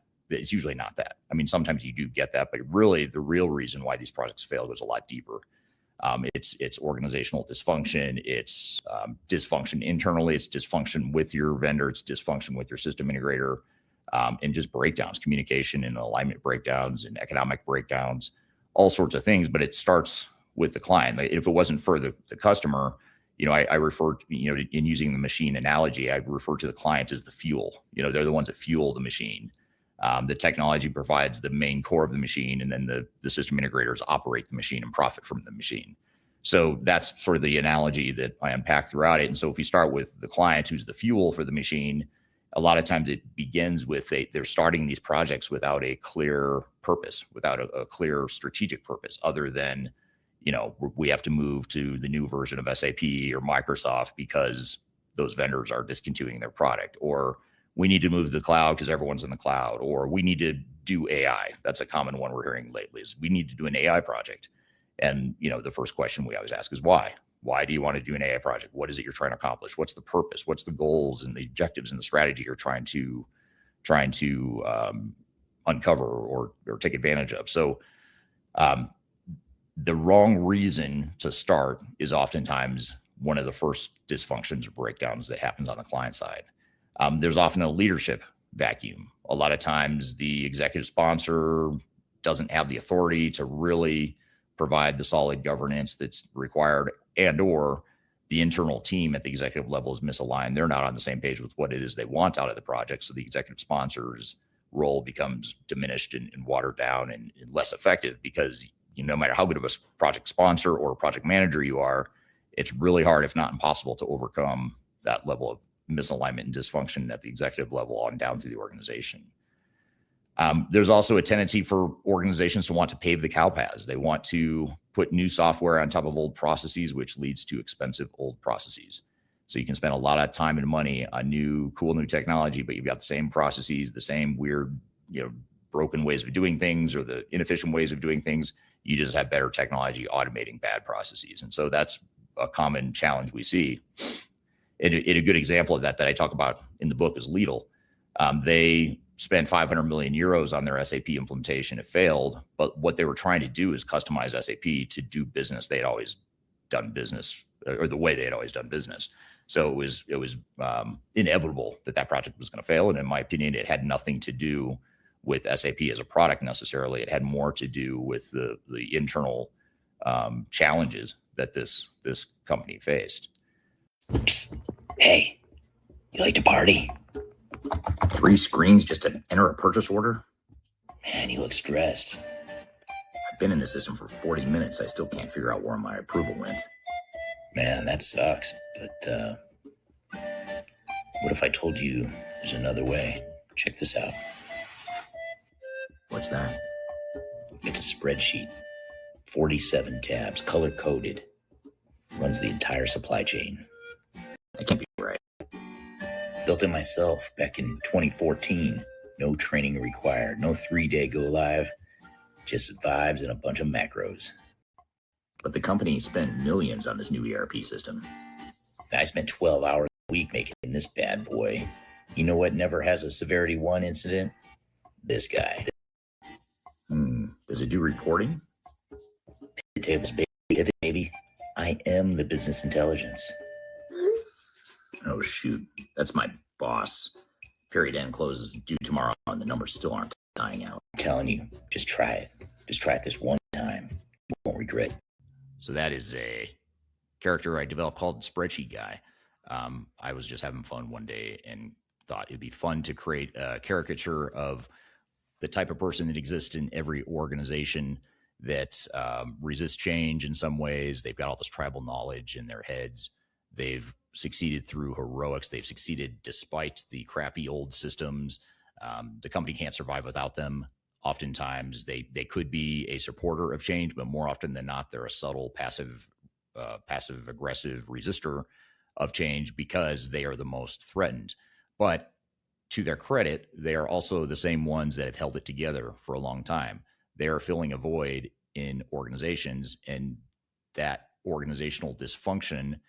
Sometimes you do get that, but really the real reason why these projects fail goes a lot deeper. It's organizational dysfunction. It's dysfunction internally. It's dysfunction with your vendor. It's dysfunction with your system integrator, and just breakdowns, communication and alignment breakdowns and economic breakdowns, all sorts of things. But it starts with the client. If it wasn't for the customer, I refer, in using the machine analogy, I refer to the client as the fuel. They're the ones that fuel the machine. The technology provides the main core of the machine, and then the system integrators operate the machine and profit from the machine. So that's sort of the analogy that I unpack throughout it. And so if you start with the client, who's the fuel for the machine, a lot of times it begins with they're starting these projects without a clear purpose, without a clear strategic purpose, other than, we have to move to the new version of SAP or Microsoft because those vendors are discontinuing their product, or we need to move to the cloud because everyone's in the cloud, or we need to do AI. That's a common one we're hearing lately, is we need to do an AI project. And, the first question we always ask is why? Why do you want to do an AI project? What is it you're trying to accomplish? What's the purpose? What's the goals and the objectives and the strategy you're trying to uncover or take advantage of. So the wrong reason to start is oftentimes one of the first dysfunctions or breakdowns that happens on the client side. There's often a leadership vacuum. A lot of times the executive sponsor doesn't have the authority to really provide the solid governance that's required, and or the internal team at the executive level is misaligned. They're not on the same page with what it is they want out of the project. So the executive sponsor's role becomes diminished and watered down and less effective, because no matter how good of a project sponsor or project manager you are, it's really hard, if not impossible, to overcome that level of misalignment and dysfunction at the executive level on down through the organization. There's also a tendency for organizations to want to pave the cow paths. They want to put new software on top of old processes, which leads to expensive old processes. So you can spend a lot of time and money on cool new technology, but you've got the same processes, the same weird, broken ways of doing things, or the inefficient ways of doing things. You just have better technology automating bad processes. And so that's a common challenge we see. And a good example of that I talk about in the book is Lidl. They spent 500 million euros on their SAP implementation. It failed, but what they were trying to do is customize SAP to do business they had always done business, or the way they had always done business. So it was inevitable that project was going to fail. And in my opinion, it had nothing to do with SAP as a product necessarily. It had more to do with the internal challenges that this company faced. Psst. Hey, you like to party? 3 screens just to enter a purchase order? Man, you look stressed. I've been in the system for 40 minutes. I still can't figure out where my approval went. Man, that sucks. But what if I told you there's another way? Check this out. What's that? It's a spreadsheet. 47 tabs, color-coded. Runs the entire supply chain. That can't be right. Built it myself back in 2014. No training required. No 3-day go live. Just vibes and a bunch of macros. But the company spent millions on this new ERP system. I spent 12 hours a week making this bad boy. You know what never has a severity 1 incident? This guy. Does it do reporting? Pivot tables, baby. I am the business intelligence. Oh, shoot. That's my boss. Period end closes due tomorrow, and the numbers still aren't dying out. I'm telling you, just try it. Just try it this one time. You won't regret it. So that is a character I developed called Spreadsheet Guy. I was just having fun one day and thought it'd be fun to create a caricature of the type of person that exists in every organization that resists change in some ways. They've got all this tribal knowledge in their heads. They've succeeded through heroics. They've succeeded despite the crappy old systems. The company can't survive without them. Oftentimes, they could be a supporter of change, but more often than not, they're a subtle, passive-aggressive resistor of change because they are the most threatened. But to their credit, they are also the same ones that have held it together for a long time. They are filling a void in organizations, and that organizational dysfunction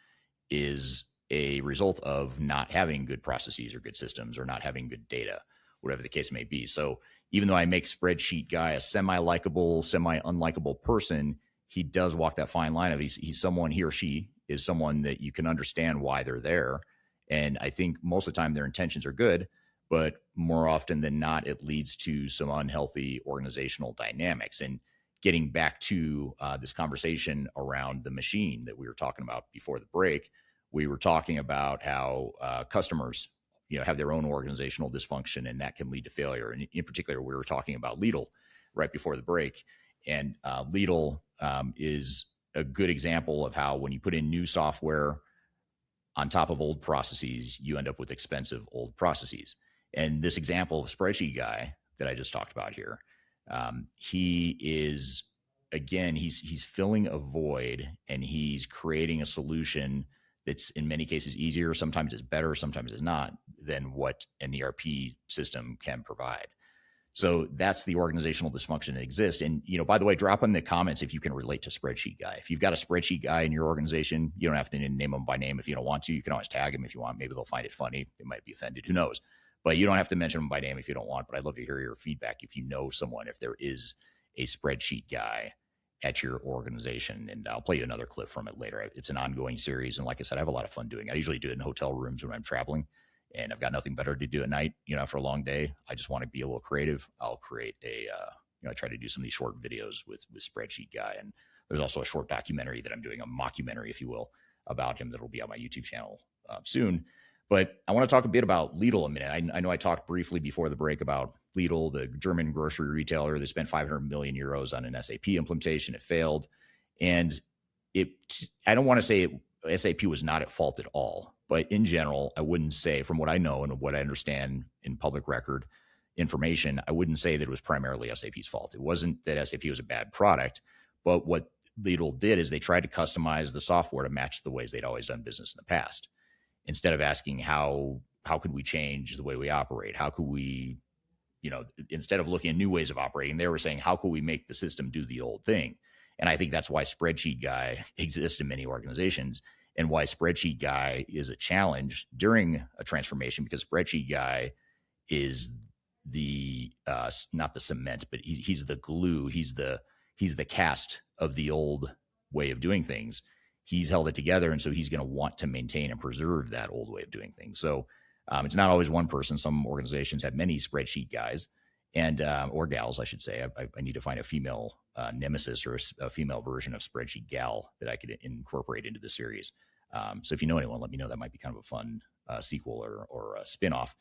is a result of not having good processes or good systems, or not having good data, whatever the case may be. So even though I make Spreadsheet Guy a semi-likable, semi-unlikable person, he does walk that fine line of he's someone, he or she is someone that you can understand why they're there. And I think most of the time their intentions are good, but more often than not, it leads to some unhealthy organizational dynamics. And getting back to this conversation around the machine that we were talking about before the break, we were talking about how customers, have their own organizational dysfunction, and that can lead to failure. And in particular, we were talking about Lidl right before the break. And Lidl is a good example of how when you put in new software on top of old processes, you end up with expensive old processes. And this example of Spreadsheet Guy that I just talked about here, he is, again, he's filling a void, and he's creating a solution that's in many cases easier, sometimes it's better, sometimes it's not, than what an ERP system can provide. So that's the organizational dysfunction that exists. And, by the way, drop in the comments if you can relate to Spreadsheet Guy. If you've got a Spreadsheet Guy in your organization, you don't have to name them by name if you don't want to. You can always tag them if you want. Maybe they'll find it funny. They might be offended. Who knows? But you don't have to mention them by name if you don't want, but I'd love to hear your feedback if you know someone, if there is a spreadsheet guy at your organization. And I'll play you another clip from it later. It's an ongoing series. And like I said, I have a lot of fun doing it. I usually do it in hotel rooms when I'm traveling, and I've got nothing better to do at night. After a long day, I just want to be a little creative. I'll create I try to do some of these short videos with spreadsheet guy. And there's also a short documentary that I'm doing, a mockumentary, if you will, about him that'll be on my YouTube channel soon. But I want to talk a bit about Lidl a minute. I know I talked briefly before the break about Lidl, the German grocery retailer. They spent 500 million euros on an SAP implementation. It failed. And I don't want to say SAP was not at fault at all, but in general, I wouldn't say, from what I know and what I understand in public record information, I wouldn't say that it was primarily SAP's fault. It wasn't that SAP was a bad product, but what Lidl did is they tried to customize the software to match the ways they'd always done business in the past. Instead of asking how could we change the way we operate? How could we, instead of looking at new ways of operating, they were saying, how could we make the system do the old thing? And I think that's why Spreadsheet Guy exists in many organizations, and why Spreadsheet Guy is a challenge during a transformation, because Spreadsheet Guy is the not the cement, but he's the glue. He's the cast of the old way of doing things. He's held it together, and so he's going to want to maintain and preserve that old way of doing things. So it's not always one person. Some organizations have many spreadsheet guys and or gals, I should say. I need to find a female nemesis or a female version of spreadsheet gal that I could incorporate into the series. So if you know anyone, let me know. That might be kind of a fun sequel or a spinoff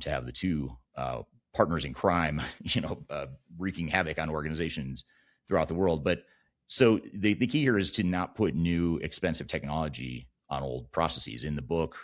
to have the two partners in crime, wreaking havoc on organizations throughout the world. But so the key here is to not put new expensive technology on old processes. In the book,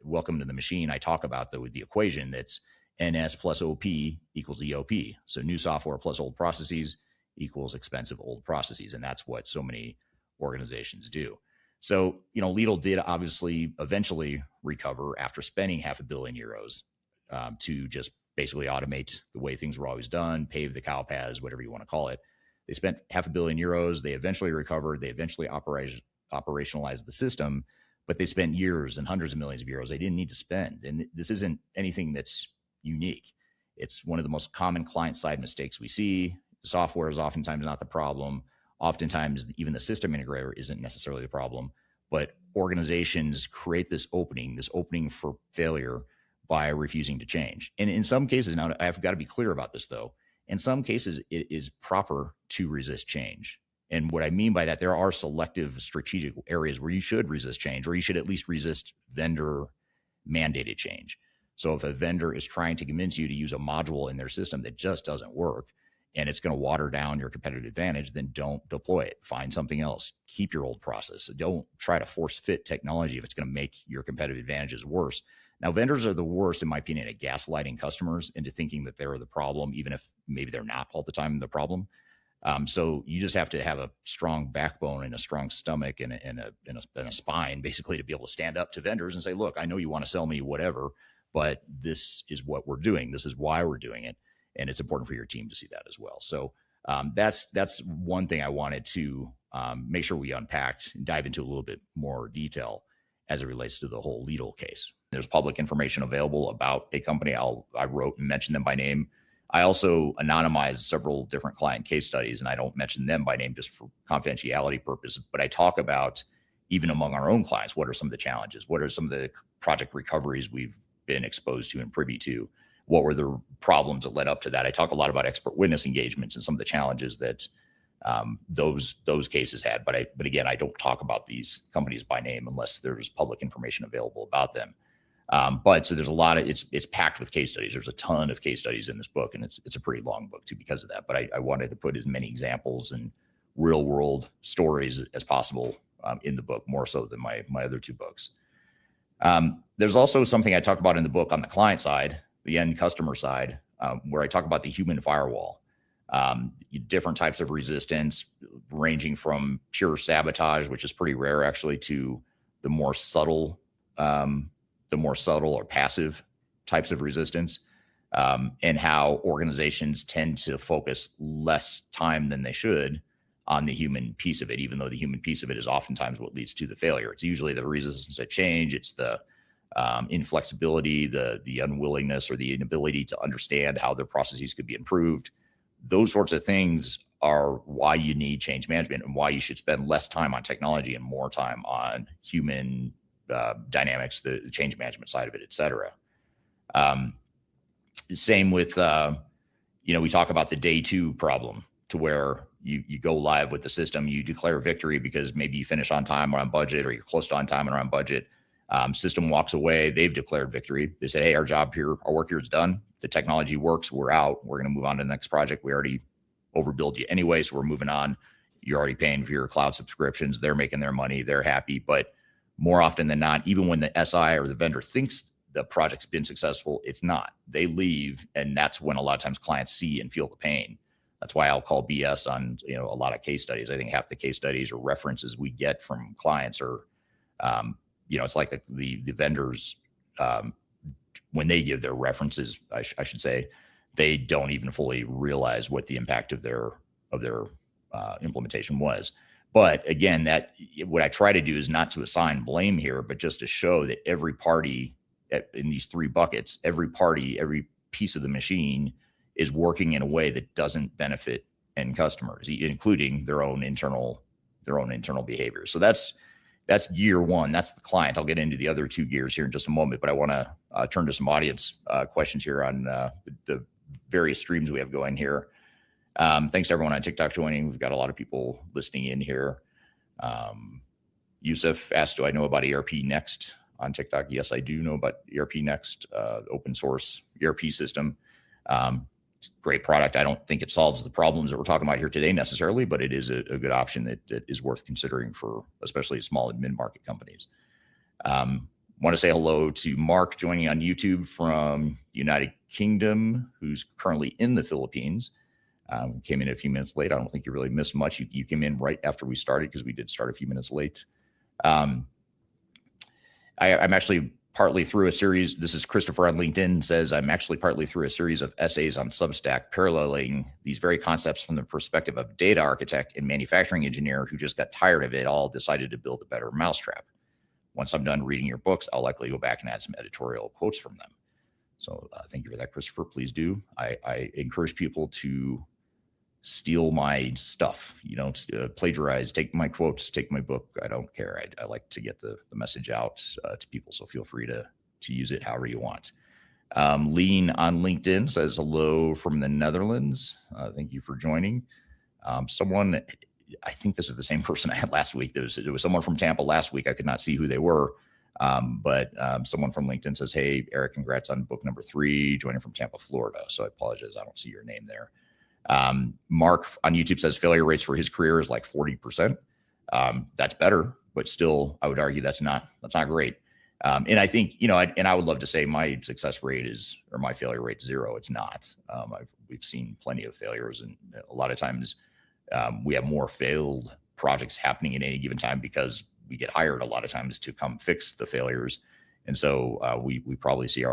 Welcome to the Machine, I talk about the equation that's NS plus OP equals EOP. So new software plus old processes equals expensive old processes. And that's what so many organizations do. So, Lidl did obviously eventually recover after spending €500 million to just basically automate the way things were always done, pave the cow paths, whatever you want to call it. They spent €500 million. They eventually recovered. They eventually operationalized the system, but they spent years and hundreds of millions of euros they didn't need to spend. And this isn't anything that's unique. It's one of the most common client-side mistakes we see. The software is oftentimes not the problem. Oftentimes, even the system integrator isn't necessarily the problem, but organizations create this opening for failure by refusing to change. And in some cases, now I've got to be clear about this though, in some cases it is proper to resist change. And what I mean by that, there are selective strategic areas where you should resist change, or you should at least resist vendor mandated change. So if a vendor is trying to convince you to use a module in their system that just doesn't work, and it's going to water down your competitive advantage, then don't deploy it. Find something else. Keep your old process. Don't try to force fit technology if it's going to make your competitive advantages worse. Now, vendors are the worst, in my opinion, at gaslighting customers into thinking that they're the problem, even if maybe they're not all the time the problem. So you just have to have a strong backbone and a strong stomach and a spine, basically, to be able to stand up to vendors and say, look, I know you want to sell me whatever, but this is what we're doing. This is why we're doing it. And it's important for your team to see that as well. So that's one thing I wanted to make sure we unpacked and dive into a little bit more detail as it relates to the whole Lidl case. There's public information available about a company. I wrote and mentioned them by name. I also anonymized several different client case studies, and I don't mention them by name just for confidentiality purposes, but I talk about, even among our own clients, what are some of the challenges? What are some of the project recoveries we've been exposed to and privy to? What were the problems that led up to that? I talk a lot about expert witness engagements and some of the challenges that those cases had. But again, I don't talk about these companies by name unless there's public information available about them. But so there's a lot of, it's packed with case studies. There's a ton of case studies in this book, and it's a pretty long book too because of that. But I wanted to put as many examples and real world stories as possible in the book, more so than my other two books. There's also something I talk about in the book on the client side, the end customer side, where I talk about the human firewall, different types of resistance, ranging from pure sabotage, which is pretty rare actually, to the more subtle or passive types of resistance, and how organizations tend to focus less time than they should on the human piece of it, even though the human piece of it is oftentimes what leads to the failure. It's usually the resistance to change. It's the inflexibility, the unwillingness or the inability to understand how their processes could be improved. Those sorts of things are why you need change management and why you should spend less time on technology and more time on human dynamics, the change management side of it, et cetera. Same with, we talk about the day two problem, to where you go live with the system, you declare victory because maybe you finish on time or on budget, or you're close to on time and on budget. System walks away. They've declared victory. They said, hey, our job here, our work here is done. The technology works. We're out. We're going to move on to the next project. We already overbilled you anyway, so we're moving on. You're already paying for your cloud subscriptions. They're making their money. They're happy. But more often than not, even when the SI or the vendor thinks the project's been successful, it's not. They leave, and that's when a lot of times clients see and feel the pain. That's why I'll call BS on a lot of case studies. I think half the case studies or references we get from clients are, it's like the vendors, when they give their references, I should say, they don't even fully realize what the impact of their implementation was. But again, what I try to do is not to assign blame here, but just to show that every party in these three buckets, every party, every piece of the machine is working in a way that doesn't benefit end customers, including their own internal behavior. So that's gear one. That's the client. I'll get into the other two gears here in just a moment, but I want to turn to some audience questions here on the various streams we have going here. Thanks everyone on TikTok joining. We've got a lot of people listening in here. Yusuf asked, do I know about ERP Next on TikTok? Yes, I do know about ERP Next, open source ERP system. Great product. I don't think it solves the problems that we're talking about here today necessarily, but it is a good option that is worth considering for especially small and mid-market companies. Want to say hello to Mark joining on YouTube from United Kingdom, who's currently in the Philippines. Came in a few minutes late. I don't think you really missed much. You came in right after we started, because we did start a few minutes late. I'm actually partly through a series. This is Christopher on LinkedIn, says, I'm actually partly through a series of essays on Substack paralleling these very concepts from the perspective of data architect and manufacturing engineer who just got tired of it all, decided to build a better mousetrap. Once I'm done reading your books, I'll likely go back and add some editorial quotes from them. So thank you for that, Christopher. Please do. I encourage people to steal my stuff, plagiarize, take my quotes, take my book. I don't care. I like to get the message out to people. So feel free to use it however you want. Lean on LinkedIn says hello from the Netherlands. Thank you for joining. Someone, I think this is the same person I had last week. There was someone from Tampa last week. I could not see who they were. But someone from LinkedIn says, hey, Eric, congrats on book number 3, joining from Tampa, Florida. So I apologize. I don't see your name there. Mark on YouTube says failure rates for his career is like 40%. That's better, but still, I would argue that's not great. And I think, I would love to say my success rate or my failure rate 0. It's not. We've seen plenty of failures, and a lot of times we have more failed projects happening at any given time because we get hired a lot of times to come fix the failures. And so we probably see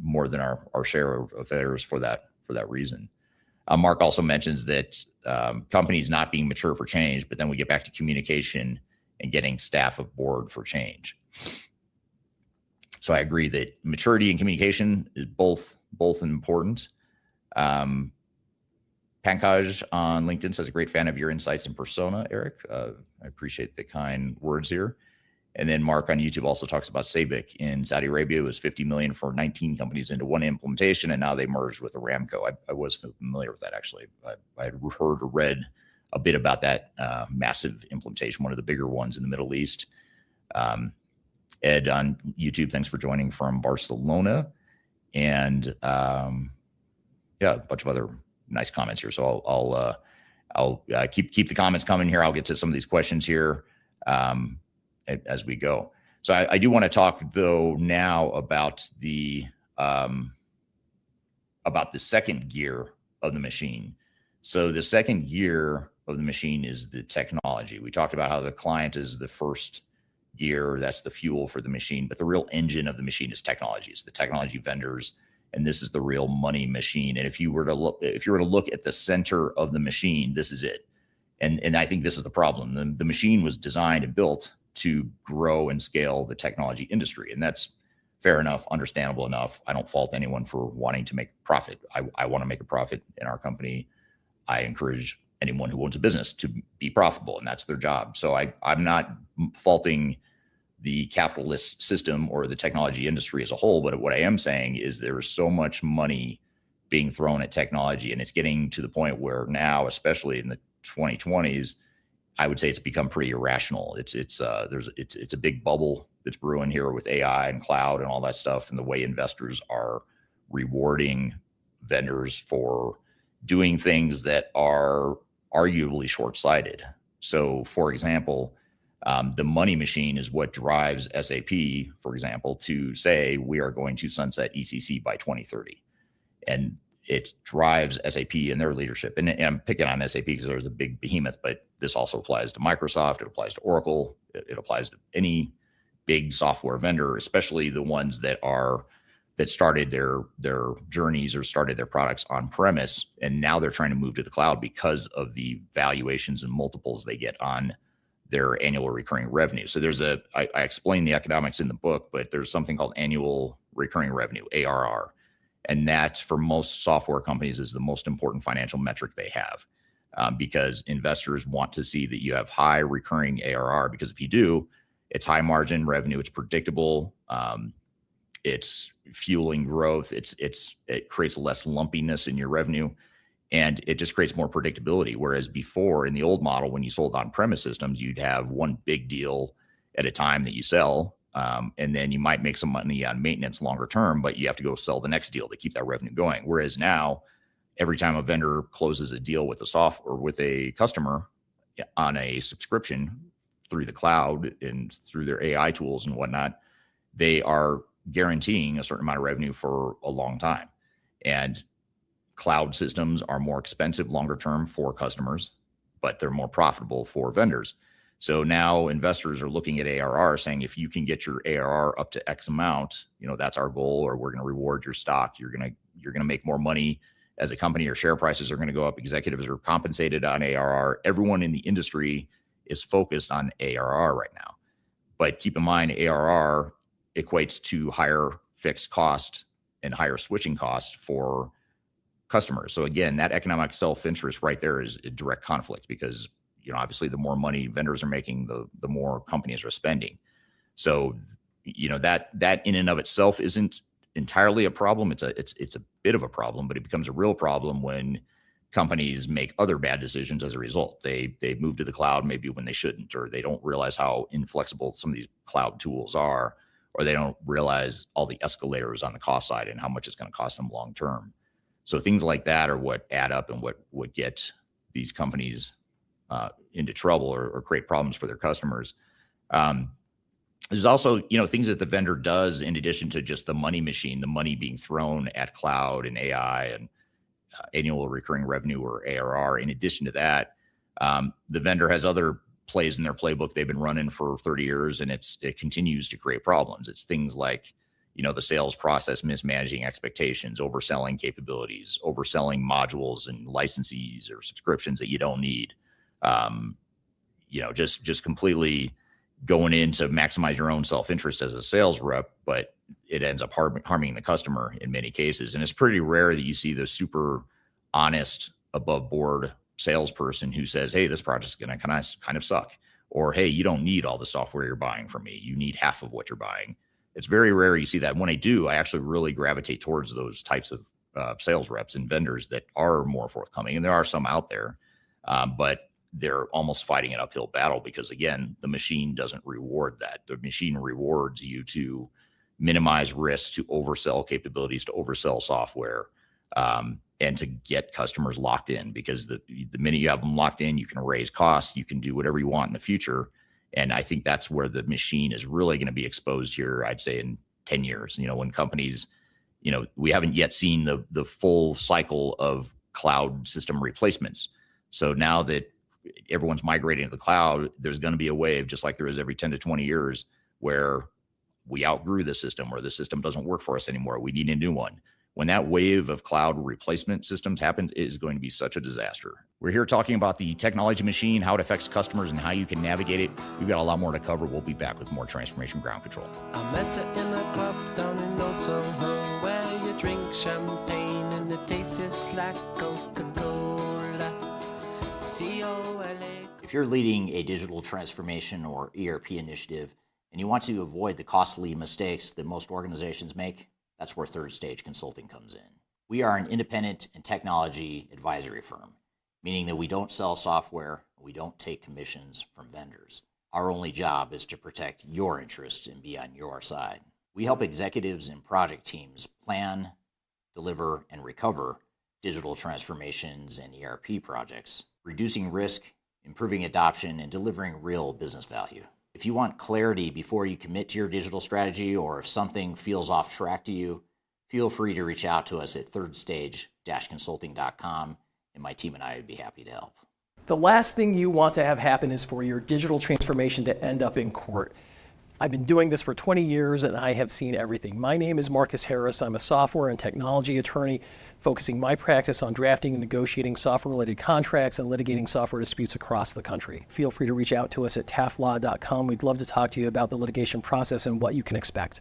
more than our share of failures for that reason. Mark also mentions that companies not being mature for change, but then we get back to communication and getting staff aboard for change. So I agree that maturity and communication is both important. Pankaj on LinkedIn says, a great fan of your insights and persona, Eric. I appreciate the kind words here. And then Mark on YouTube also talks about Sabic in Saudi Arabia. It was $50 million for 19 companies into one implementation, and now they merged with Aramco. I was familiar with that, actually. I had heard or read a bit about that massive implementation, one of the bigger ones in the Middle East. Ed on YouTube, thanks for joining from Barcelona. And a bunch of other nice comments here. So I'll keep the comments coming here. I'll get to some of these questions here as we go. So I do want to talk though now about the second gear of the machine. So the second gear of the machine is the technology. We talked about how the client is the first gear, that's the fuel for the machine, but the real engine of the machine is technology. It's the technology vendors, and this is the real money machine. And if you were to look at the center of the machine, this is it. And I think this is the problem. The machine was designed and built to grow and scale the technology industry, and that's fair enough, understandable enough. I don't fault anyone for wanting to make profit. I want to make a profit in our company. I encourage anyone who owns a business to be profitable, and that's their job. So I'm not faulting the capitalist system or the technology industry as a whole, but what I am saying is there is so much money being thrown at technology, and it's getting to the point where now, especially in the 2020s, I would say it's become pretty irrational. It's a big bubble that's brewing here with AI and cloud and all that stuff, and the way investors are rewarding vendors for doing things that are arguably short-sighted. So, for example, the money machine is what drives SAP, for example, to say we are going to sunset ECC by 2030. And it drives SAP in their leadership. And I'm picking on SAP because there's a big behemoth, but this also applies to Microsoft. It applies to Oracle. It applies to any big software vendor, especially the ones that started their journeys or started their products on premise. And now they're trying to move to the cloud because of the valuations and multiples they get on their annual recurring revenue. So I explain the economics in the book, but there's something called annual recurring revenue, ARR. And that, for most software companies, is the most important financial metric they have, because investors want to see that you have high recurring ARR, because if you do, it's high margin revenue, it's predictable, it's fueling growth, it creates less lumpiness in your revenue, and it just creates more predictability. Whereas before, in the old model, when you sold on-premise systems, you'd have one big deal at a time that you sell. And then you might make some money on maintenance longer term, but you have to go sell the next deal to keep that revenue going. Whereas now, every time a vendor closes a deal with a customer on a subscription through the cloud and through their AI tools and whatnot, they are guaranteeing a certain amount of revenue for a long time. And cloud systems are more expensive longer term for customers, but they're more profitable for vendors. So now investors are looking at ARR saying, if you can get your ARR up to X amount, that's our goal, or we're going to reward your stock. You're going to make more money as a company. Your share prices are going to go up. Executives are compensated on ARR. Everyone in the industry is focused on ARR right now. But keep in mind, ARR equates to higher fixed cost and higher switching costs for customers. So again, that economic self-interest right there is a direct conflict, because obviously the more money vendors are making, the more companies are spending. So, that in and of itself isn't entirely a problem. It's a bit of a problem, but it becomes a real problem when companies make other bad decisions as a result. They move to the cloud maybe when they shouldn't, or they don't realize how inflexible some of these cloud tools are, or they don't realize all the escalators on the cost side and how much it's going to cost them long term. So things like that are what add up and what would get these companies into trouble or create problems for their customers. There's also, things that the vendor does in addition to just the money machine, the money being thrown at cloud and AI and annual recurring revenue, or ARR. In addition to that, the vendor has other plays in their playbook they've been running for 30 years, and it continues to create problems. It's things like, the sales process mismanaging expectations, overselling capabilities, overselling modules and licenses or subscriptions that you don't need. Just completely going in to maximize your own self-interest as a sales rep, but it ends up harming the customer in many cases. And it's pretty rare that you see the super honest, above board salesperson who says, hey, this project's going to kind of suck. Or, hey, you don't need all the software you're buying from me. You need half of what you're buying. It's very rare you see that. When I do, I actually really gravitate towards those types of sales reps and vendors that are more forthcoming. And there are some out there, but they're almost fighting an uphill battle because, again, the machine doesn't reward that. The machine rewards you to minimize risks, to oversell capabilities, to oversell software, and to get customers locked in, because the minute you have them locked in, you can raise costs, you can do whatever you want in the future. And I think that's where the machine is really going to be exposed here, I'd say in 10 years, when companies, we haven't yet seen the full cycle of cloud system replacements. So now that everyone's migrating to the cloud, there's going to be a wave, just like there is every 10 to 20 years, where we outgrew the system, or the system doesn't work for us anymore. We need a new one. When that wave of cloud replacement systems happens, it is going to be such a disaster. We're here talking about the technology machine, how it affects customers, and how you can navigate it. We've got a lot more to cover. We'll be back with more Transformation Ground Control. I met her in a club down in Old Soho, where you drink champagne and it tastes like Coca-Cola. C-O-L-A. If you're leading a digital transformation or ERP initiative and you want to avoid the costly mistakes that most organizations make, that's where Third Stage Consulting comes in. We are an independent and technology advisory firm, meaning that we don't sell software, we don't take commissions from vendors. Our only job is to protect your interests and be on your side. We help executives and project teams plan, deliver, and recover digital transformations and ERP projects, reducing risk, improving adoption, and delivering real business value. If you want clarity before you commit to your digital strategy, or if something feels off track to you, feel free to reach out to us at thirdstage-consulting.com, and my team and I would be happy to help. The last thing you want to have happen is for your digital transformation to end up in court. I've been doing this for 20 years and I have seen everything. My name is Marcus Harris. I'm a software and technology attorney focusing my practice on drafting and negotiating software-related contracts and litigating software disputes across the country. Feel free to reach out to us at taftlaw.com. We'd love to talk to you about the litigation process and what you can expect.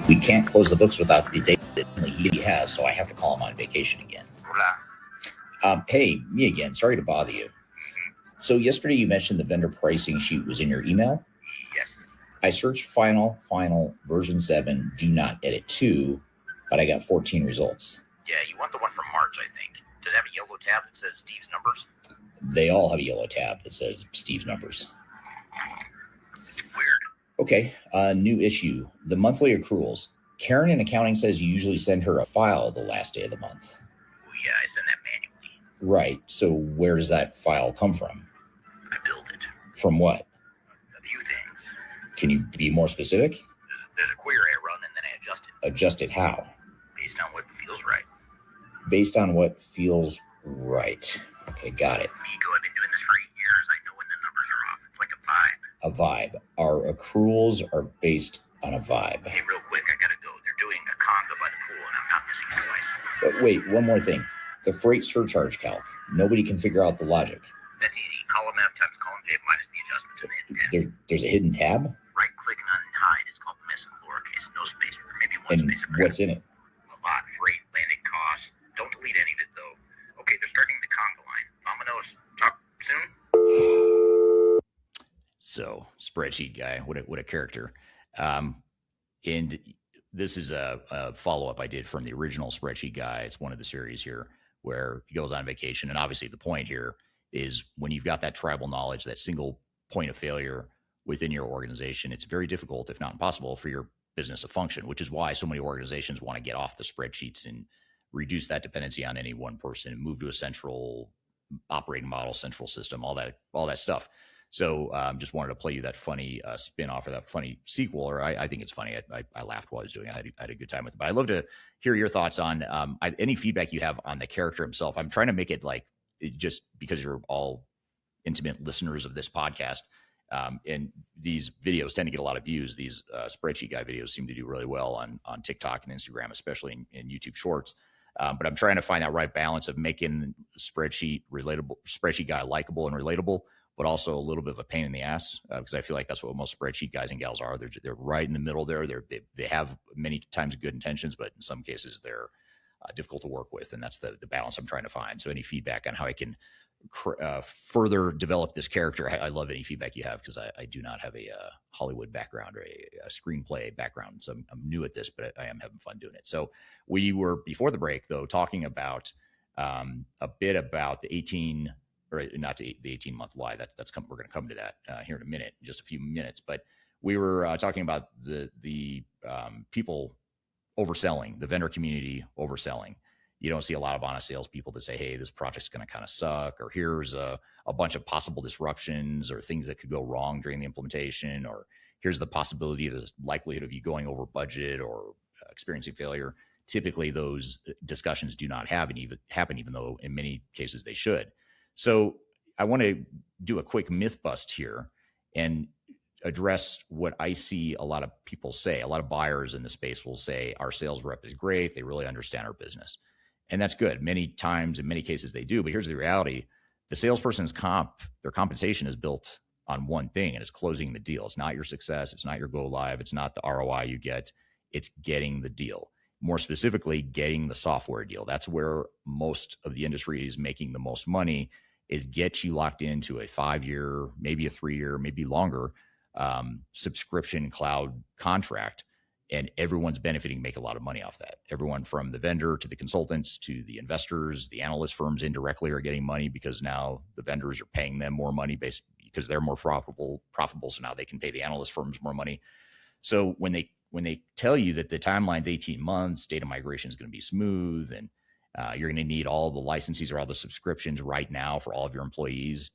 We can't close the books without the data that only he has, so I have to call him on vacation again. Hey, me again. Sorry to bother you. So yesterday you mentioned the vendor pricing sheet was in your email? Yes. I searched final, version 7, do not edit 2, but I got 14 results. Yeah, you want the one from March, I think. Does it have a yellow tab that says Steve's numbers? They all have a yellow tab that says Steve's numbers. Weird. Okay, new issue. The monthly accruals. Karen in accounting says you usually send her a file the last day of the month. Oh, yeah, I send that manually. Right, so where does that file come from? I build it. From what? A few things. Can you be more specific? There's a query I run and then I adjust it. Adjust it how? Based on what feels right. Based on what feels right. Okay, got it. Amigo, I've been doing this for 8 years. I know when the numbers are off. It's like a vibe. A vibe. Our accruals are based on a vibe. Hey, real quick, I gotta go. They're doing a conga by the pool and I'm not missing it twice. But wait, one more thing. The freight surcharge calc. Nobody can figure out the logic. That's easy. Column F times column J minus the adjustment to the hidden tab. There's a hidden tab? Right click and unhide. It's called miss in lowercase. No space. Or maybe one And space. what's in it? A lot. Freight, landing costs. Don't delete any of it though. Okay, they're starting the conga line. Vamonos. Talk soon. So, spreadsheet guy, what a character. And this is a follow-up I did from the original spreadsheet guy. It's one of the series here where he goes on vacation. And obviously the point here is when you've got that tribal knowledge, that single point of failure within your organization, it's very difficult, if not impossible, for your business to function, which is why so many organizations want to get off the spreadsheets and reduce that dependency on any one person and move to a central operating model, central system, all that stuff. So just wanted to play you that funny spin-off or that funny sequel, or I think it's funny. I laughed while I was doing it. I had a good time with it. But I'd love to hear your thoughts on any feedback you have on the character himself. I'm trying to make it like, just because you're all intimate listeners of this podcast, and these videos tend to get a lot of views. These spreadsheet guy videos seem to do really well on TikTok and Instagram, especially in YouTube Shorts. But I'm trying to find that right balance of making spreadsheet guy likable and relatable, but also a little bit of a pain in the ass, because I feel like that's what most spreadsheet guys and gals are. They're right in the middle there. They have many times good intentions, but in some cases they're difficult to work with, and that's the balance I'm trying to find. So any feedback on how I can further develop this character, I love any feedback you have, because I do not have a Hollywood background or a screenplay background, so I'm new at this, but I am having fun doing it. So we were, before the break, though, talking about a bit about the 18 or not the 18-month lie. We're going to come to that here in a minute, in just a few minutes. But we were talking about the people overselling, the vendor community overselling. You don't see a lot of honest salespeople that say, hey, this project's going to kind of suck, or here's a bunch of possible disruptions or things that could go wrong during the implementation, or here's the possibility, the likelihood of you going over budget or experiencing failure. typically those discussions do not happen, even though in many cases they should. So I want to do a quick myth bust here and address what I see a lot of people say. A lot of buyers in the space will say our sales rep is great. They really understand our business. And that's good. Many times, in many cases, they do. But here's the reality. The salesperson's their compensation is built on one thing, and it's closing the deal. It's not your success. It's not your go live. It's not the ROI you get. It's getting the deal. More specifically, getting the software deal. That's where most of the industry is making the most money, is get you locked into a 5-year, maybe a 3-year, maybe longer subscription cloud contract. And everyone's benefiting, make a lot of money off that. Everyone from the vendor to the consultants to the investors, the analyst firms indirectly are getting money because now the vendors are paying them more money because they're more profitable. So now they can pay the analyst firms more money. So when they tell you that the timeline's 18 months, data migration is going to be smooth, and you're going to need all the licenses or all the subscriptions right now for all of your employees,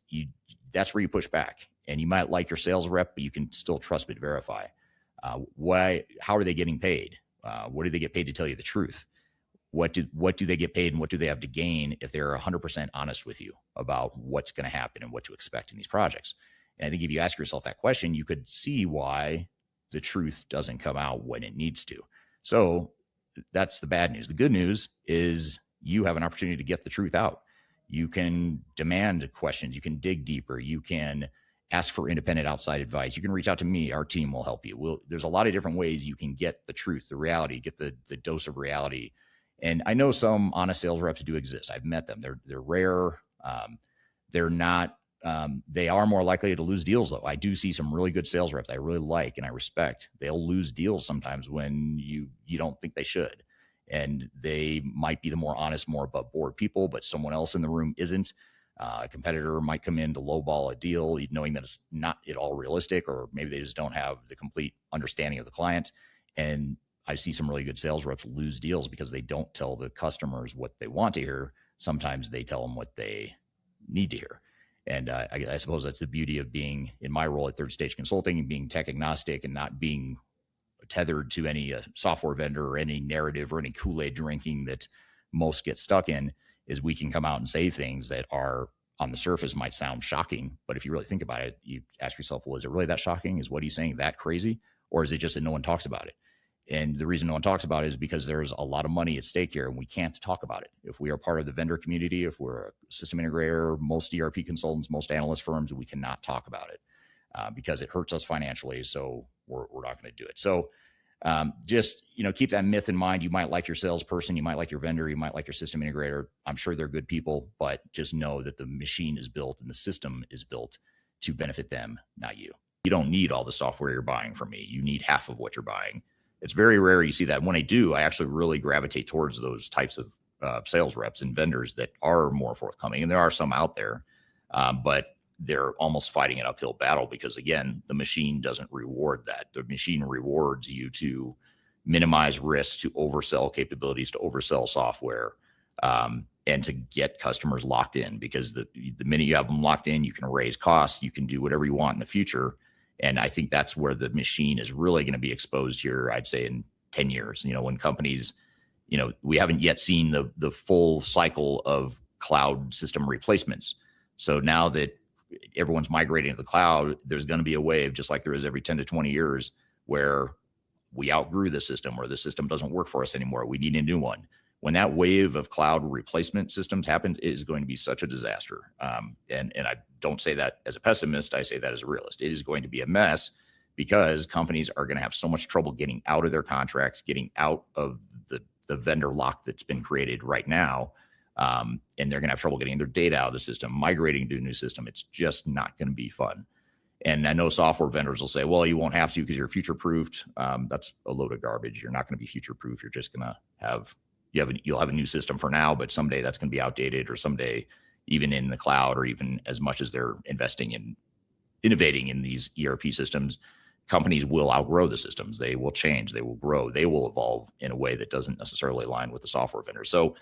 that's where you push back. And you might like your sales rep, but you can still trust but verify. How are they getting paid? What do they get paid to tell you the truth? What do they get paid, and what do they have to gain if they're 100% honest with you about what's going to happen and what to expect in these projects? And I think if you ask yourself that question, you could see why the truth doesn't come out when it needs to. So that's the bad news. The good news is you have an opportunity to get the truth out. You can demand questions. You can dig deeper. You can ask for independent outside advice. You can reach out to me. Our team will help you. There's a lot of different ways you can get the truth, the reality, get the dose of reality. And I know some honest sales reps do exist. I've met them. They're rare. They're not. They are more likely to lose deals, though. I do see some really good sales reps I really like and I respect. They'll lose deals sometimes when you don't think they should. And they might be the more honest, more above board people, but someone else in the room isn't. A competitor might come in to lowball a deal, knowing that it's not at all realistic, or maybe they just don't have the complete understanding of the client. And I see some really good sales reps lose deals because they don't tell the customers what they want to hear. Sometimes they tell them what they need to hear. And I suppose that's the beauty of being in my role at Third Stage Consulting and being tech agnostic and not being tethered to any software vendor or any narrative or any Kool-Aid drinking that most get stuck in. Is we can come out and say things that are on the surface might sound shocking, but if you really think about it, you ask yourself, well, is it really that shocking? Is what he's saying that crazy? Or is it just that no one talks about it? And the reason no one talks about it is because there's a lot of money at stake here and we can't talk about it. If we are part of the vendor community, if we're a system integrator, most ERP consultants, most analyst firms, we cannot talk about it because it hurts us financially. So we're not going to do it. So just, keep that myth in mind. You might like your salesperson, you might like your vendor, you might like your system integrator. I'm sure they're good people, but just know that the machine is built and the system is built to benefit them, not you. You don't need all the software you're buying from me. You need half of what you're buying. It's very rare you see that. When I do, I actually really gravitate towards those types of sales reps and vendors that are more forthcoming. And there are some out there, but they're almost fighting an uphill battle because, again, the machine doesn't reward that. The machine rewards you to minimize risks, to oversell capabilities, to oversell software, and to get customers locked in, because the minute you have them locked in, you can raise costs, you can do whatever you want in the future. And I think that's where the machine is really going to be exposed here, I'd say in 10 years, when companies, we haven't yet seen the full cycle of cloud system replacements. So now that everyone's migrating to the cloud, there's going to be a wave, just like there is every 10 to 20 years, where we outgrew the system or the system doesn't work for us anymore. We need a new one. When that wave of cloud replacement systems happens, it is going to be such a disaster. And I don't say that as a pessimist. I say that as a realist. It is going to be a mess because companies are going to have so much trouble getting out of their contracts, getting out of the vendor lock that's been created right now. And they're going to have trouble getting their data out of the system, migrating to a new system. It's just not going to be fun. And I know software vendors will say, well, you won't have to because you're future-proofed. That's a load of garbage. You're not going to be future-proof. You're just going to have, you'll have a new system for now, but someday that's going to be outdated, or someday even in the cloud, or even as much as they're investing in innovating in these ERP systems, companies will outgrow the systems. They will change. They will grow. They will evolve in a way that doesn't necessarily align with the software vendor. So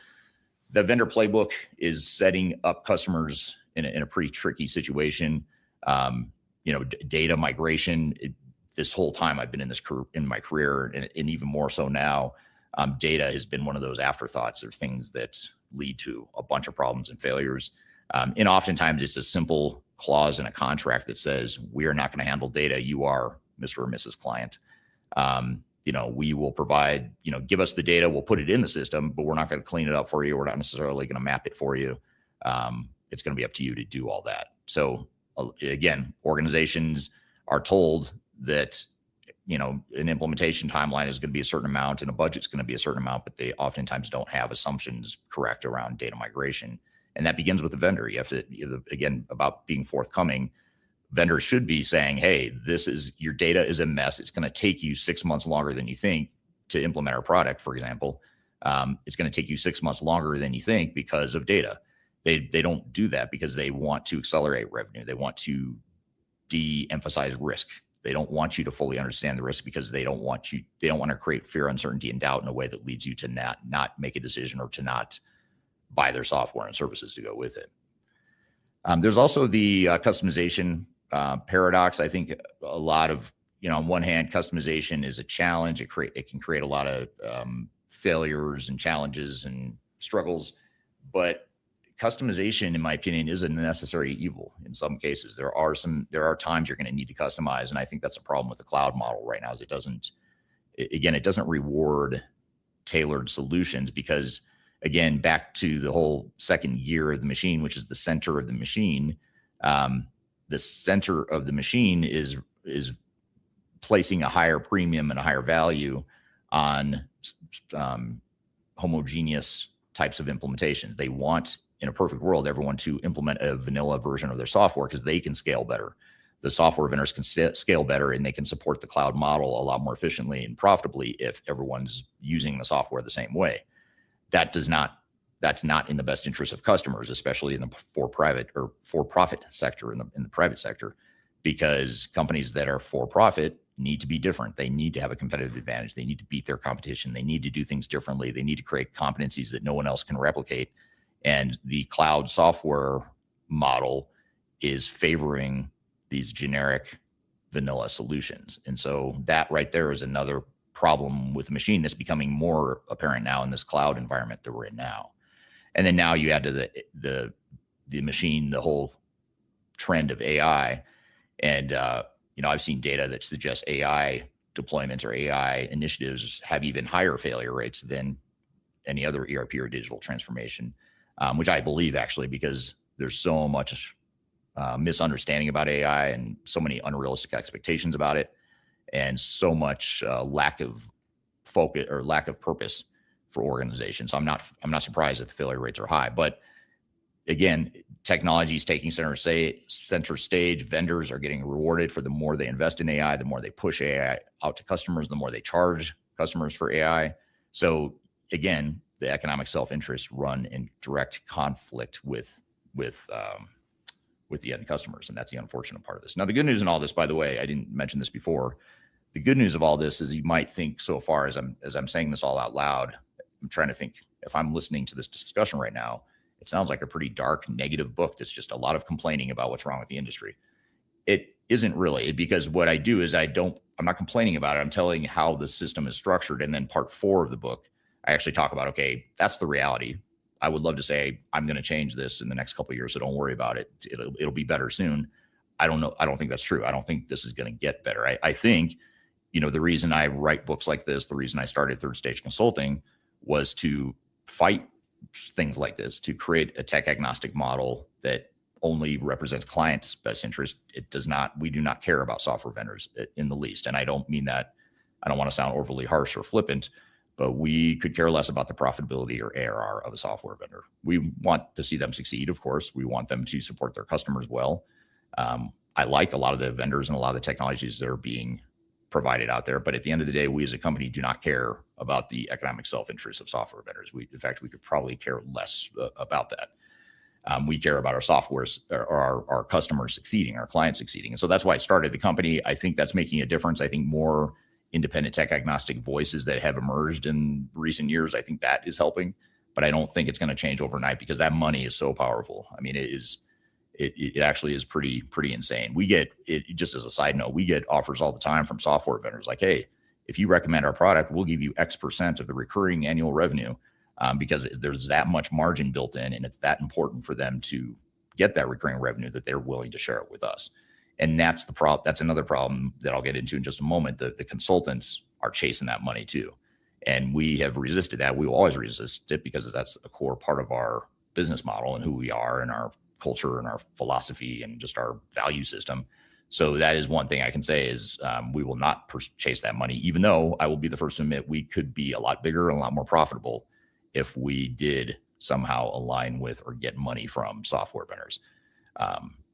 the vendor playbook is setting up customers in a pretty tricky situation. Data migration, this whole time I've been in my career, and even more so now, Data has been one of those afterthoughts or things that lead to a bunch of problems and failures. And oftentimes it's a simple clause in a contract that says, we are not going to handle data. You are Mr. or Mrs. Client. We will provide, give us the data, we'll put it in the system, but we're not going to clean it up for you. We're not necessarily going to map it for you. It's going to be up to you to do all that. So again, organizations are told that, an implementation timeline is going to be a certain amount and a budget's going to be a certain amount, but they oftentimes don't have assumptions correct around data migration. And that begins with the vendor. You have to, again, about being forthcoming. Vendors should be saying, hey, your data is a mess. It's going to take you 6 months longer than you think to implement our product, for example. It's going to take you 6 months longer than you think because of data. They don't do that because they want to accelerate revenue. They want to de-emphasize risk. They don't want you to fully understand the risk because they don't want to create fear, uncertainty, and doubt in a way that leads you to not make a decision or to not buy their software and services to go with it. There's also the customization paradox. I think a lot of, on one hand, customization is a challenge. It can create a lot of failures and challenges and struggles, but customization, in my opinion, is a necessary evil in some cases. There are times you're going to need to customize. And I think that's a problem with the cloud model right now is it doesn't reward tailored solutions because, again, back to the whole second gear of the machine, which is the center of the machine. The center of the machine is placing a higher premium and a higher value on homogeneous types of implementations. They want, in a perfect world, everyone to implement a vanilla version of their software because they can scale better. The software vendors can scale better and they can support the cloud model a lot more efficiently and profitably if everyone's using the software the same way. That's not in the best interest of customers, especially in the for-profit sector, in the private sector, because companies that are for-profit need to be different. They need to have a competitive advantage. They need to beat their competition. They need to do things differently. They need to create competencies that no one else can replicate. And the cloud software model is favoring these generic vanilla solutions. And so that right there is another problem with the machine that's becoming more apparent now in this cloud environment that we're in now. And then now you add to the machine, the whole trend of AI. And, I've seen data that suggests AI deployments or AI initiatives have even higher failure rates than any other ERP or digital transformation, which I believe actually, because there's so much misunderstanding about AI and so many unrealistic expectations about it and so much lack of focus or lack of purpose for organizations. So I'm not surprised that the failure rates are high, but again, technology is taking center stage. Vendors are getting rewarded for the more they invest in AI, the more they push AI out to customers, the more they charge customers for AI. So again, the economic self-interest run in direct conflict with the end customers. And that's the unfortunate part of this. Now, the good news in all this, by the way, I didn't mention this before. The good news of all this is you might think so far as I'm saying this all out loud, I'm trying to think if I'm listening to this discussion right now, it sounds like a pretty dark, negative book that's just a lot of complaining about what's wrong with the industry. It isn't really, because what I do is I'm not complaining about it. I'm telling you how the system is structured. And then part 4 of the book, I actually talk about, okay, that's the reality. I would love to say I'm going to change this in the next couple of years, so don't worry about it. It'll be better soon. I don't know. I don't think that's true. I don't think this is going to get better. I think, the reason I write books like this, the reason I started Third Stage Consulting was to fight things like this, to create a tech agnostic model that only represents clients' best interest. We do not care about software vendors in the least. And I don't mean that, I don't want to sound overly harsh or flippant, but we could care less about the profitability or ARR of a software vendor. We want to see them succeed, of course. We want them to support their customers well. I like a lot of the vendors and a lot of the technologies that are being provided out there. But at the end of the day, we as a company do not care about the economic self-interest of software vendors. In fact, we could probably care less about that. We care about our softwares, or our customers succeeding, our clients succeeding. And so that's why I started the company. I think that's making a difference. I think more independent tech agnostic voices that have emerged in recent years, I think that is helping, but I don't think it's going to change overnight because that money is so powerful. I mean, it actually is pretty insane. We get it, just as a side note, we get offers all the time from software vendors like, hey, if you recommend our product, we'll give you X% of the recurring annual revenue, because there's that much margin built in, and it's that important for them to get that recurring revenue that they're willing to share it with us. And that's the problem. That's another problem that I'll get into in just a moment. The consultants are chasing that money too. And we have resisted that. We will always resist it because that's a core part of our business model and who we are and our culture and our philosophy and just our value system. So that is one thing I can say is we will not chase that money, even though I will be the first to admit we could be a lot bigger and a lot more profitable if we did somehow align with or get money from software vendors.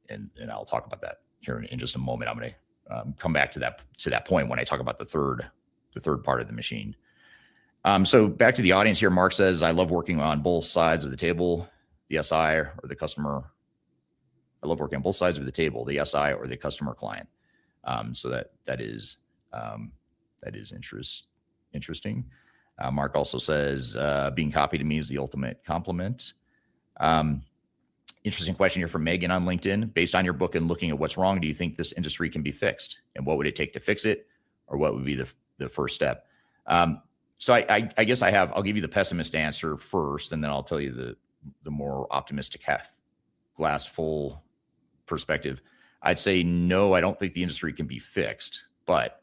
And I'll talk about that here in just a moment. I'm going to come back to that point when I talk about the third part of the machine. So back to the audience here. Mark says, I love working on both sides of the table, the SI or the customer. I love working on both sides of the table, the SI or the customer client. So that is interesting. Mark also says, being copied to me is the ultimate compliment. Interesting question here from Megan on LinkedIn. Based on your book and looking at what's wrong, do you think this industry can be fixed? And what would it take to fix it? Or what would be the first step? So I guess I'll give you the pessimist answer first, and then I'll tell you the more optimistic glass full perspective. I'd say no, I don't think the industry can be fixed. But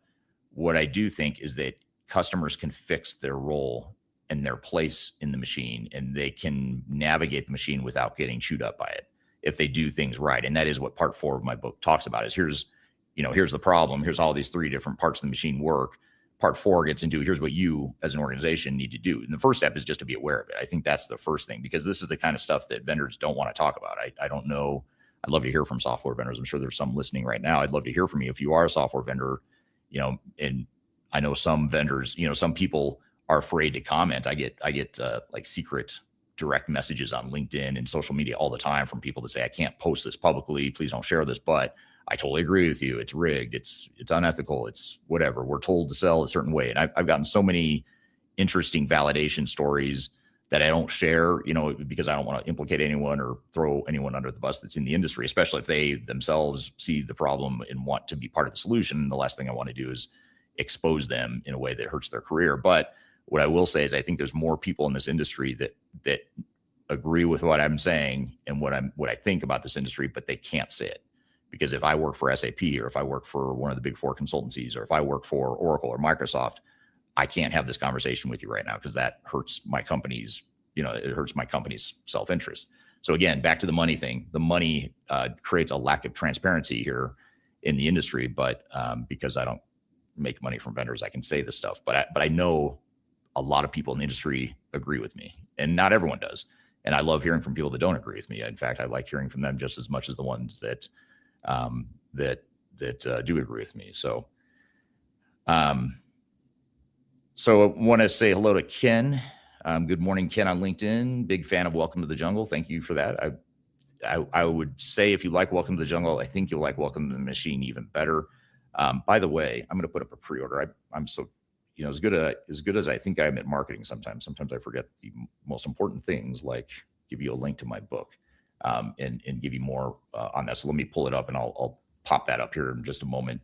what I do think is that customers can fix their role and their place in the machine, and they can navigate the machine without getting chewed up by it if they do things right. And that is what part 4 of my book talks about is here's the problem. Here's how these 3 different parts of the machine work. Part 4 gets into here's what you as an organization need to do. And the first step is just to be aware of it. I think that's the first thing, because this is the kind of stuff that vendors don't want to talk about. I don't know. I'd love to hear from software vendors. I'm sure there's some listening right now. I'd love to hear from you if you are a software vendor, and I know some vendors, some people are afraid to comment. I get like secret direct messages on LinkedIn and social media all the time from people that say, I can't post this publicly. Please don't share this, but I totally agree with you. It's rigged. It's unethical. It's whatever. We're told to sell a certain way. And I've gotten so many interesting validation stories that I don't share, because I don't want to implicate anyone or throw anyone under the bus that's in the industry, especially if they themselves see the problem and want to be part of the solution. The last thing I want to do is expose them in a way that hurts their career. But what I will say is I think there's more people in this industry that agree with what I'm saying and what I think about this industry, but they can't say it. Because if I work for SAP or if I work for one of the big 4 consultancies or if I work for Oracle or Microsoft, I can't have this conversation with you right now because that hurts my company's, it hurts my company's self-interest. So again, back to the money thing. The money creates a lack of transparency here in the industry, but because I don't make money from vendors, I can say this stuff. But I know a lot of people in the industry agree with me, and not everyone does. And I love hearing from people that don't agree with me. In fact, I like hearing from them just as much as the ones that do agree with me. So, I want to say hello to Ken. Good morning, Ken on LinkedIn. Big fan of Welcome to the Jungle. Thank you for that. I would say if you like Welcome to the Jungle, I think you'll like Welcome to the Machine even better. By the way, I'm going to put up a pre-order. I'm so, as good as I think I am at marketing sometimes I forget the most important things, like give you a link to my book and give you more on that. So let me pull it up and I'll pop that up here in just a moment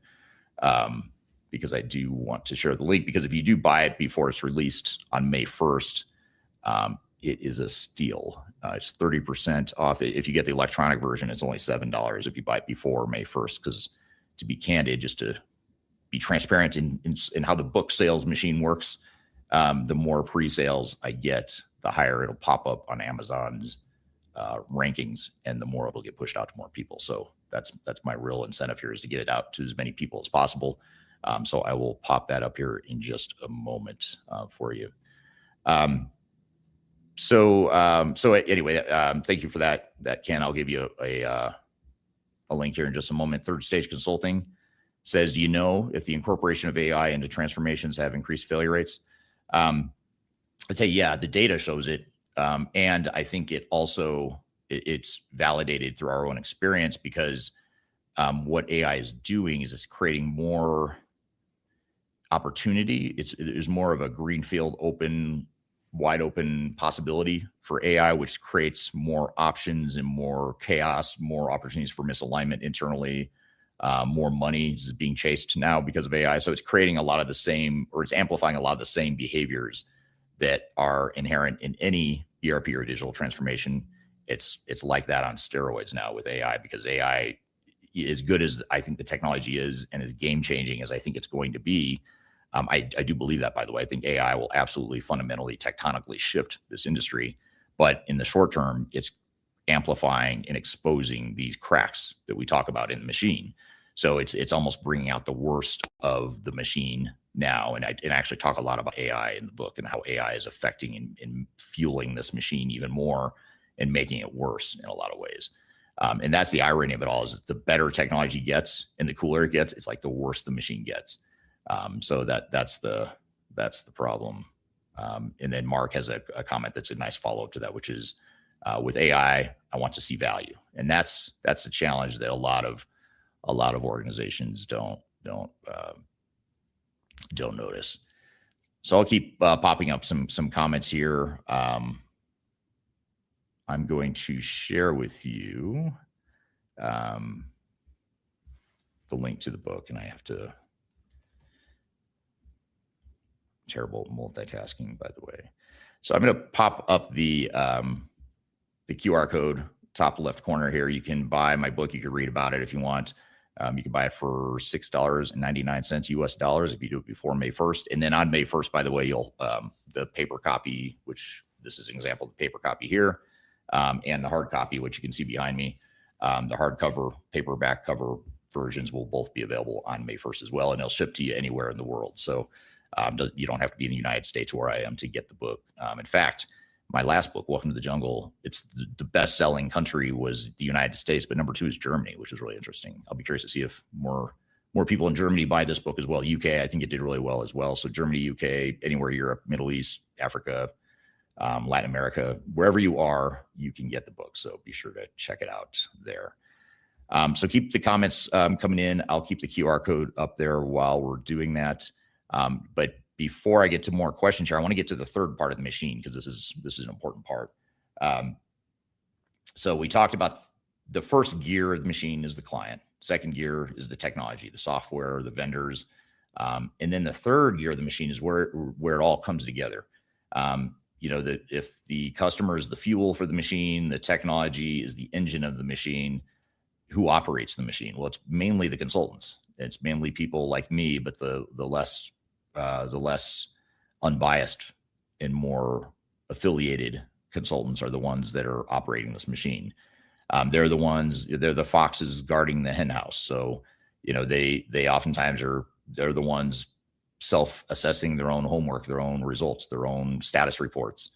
because I do want to share the link, because if you do buy it before it's released on May 1st, it is a steal. It's 30% off. If you get the electronic version, it's only $7 if you buy it before May 1st, because to be candid, just to be transparent in how the book sales machine works, the more pre-sales I get, the higher it'll pop up on Amazon's rankings, and the more it'll get pushed out to more people. So that's my real incentive here, is to get it out to as many people as possible. So I will pop that up here in just a moment for you. So anyway, thank you for that, Ken. I'll give you a link here in just a moment. Third Stage Consulting says, do you know if the incorporation of AI into transformations have increased failure rates? I'd say, yeah, the data shows it. And I think it also, it's validated through our own experience, because what AI is doing is it's creating more opportunity. There's more of a greenfield, wide open possibility for AI, which creates more options and more chaos, more opportunities for misalignment internally, More money is being chased now because of AI. So it's creating a lot of the same, or it's amplifying a lot of the same behaviors that are inherent in any ERP or digital transformation. It's like that on steroids now with AI, because AI, as good as I think the technology is and as game changing as I think it's going to be, I do believe that, by the way. I think AI will absolutely fundamentally tectonically shift this industry. But in the short term, it's amplifying and exposing these cracks that we talk about in the machine. So it's almost bringing out the worst of the machine now. And I actually talk a lot about AI in the book and how AI is affecting and fueling this machine even more and making it worse in a lot of ways. And that's the irony of it all, is the better technology gets and the cooler it gets, it's like the worse the machine gets. So that's the problem. And then Mark has a comment that's a nice follow-up to that, which is, with AI, I want to see value. And that's the challenge that a lot of organizations don't notice. So I'll keep popping up some comments here. I'm going to share with you the link to the book, and I have to, terrible multitasking, by the way. So I'm going to pop up the QR code, top left corner here. You can buy my book. You can read about it if you want. You can buy it for $6.99 US dollars if you do it before May 1st. And then on May 1st, by the way, you'll the paper copy, which this is an example of the paper copy here, and the hard copy, which you can see behind me. The hardcover, paperback cover versions will both be available on May 1st as well, and they'll ship to you anywhere in the world. So you don't have to be in the United States where I am to get the book. In fact, my last book, Welcome to the Jungle, it's the best-selling country was the United States, but number 2 is Germany, which is really interesting. I'll be curious to see if more people in Germany buy this book as well. UK, I think it did really well as well. So Germany, UK, anywhere, Europe, Middle East, Africa, Latin America, wherever you are, you can get the book. So be sure to check it out there. So keep the comments coming in. I'll keep the QR code up there while we're doing that. But before I get to more questions here, I want to get to the third part of the machine, because this is an important part. So we talked about the first gear of the machine is the client. Second gear is the technology, the software, the vendors. And then the third gear of the machine is where it all comes together. If the customer is the fuel for the machine, the technology is the engine of the machine, who operates the machine? Well, it's mainly the consultants. It's mainly people like me, but the less unbiased and more affiliated consultants are the ones that are operating this machine. They're the foxes guarding the hen house. So, they oftentimes they're the ones self-assessing their own homework, their own results, their own status reports,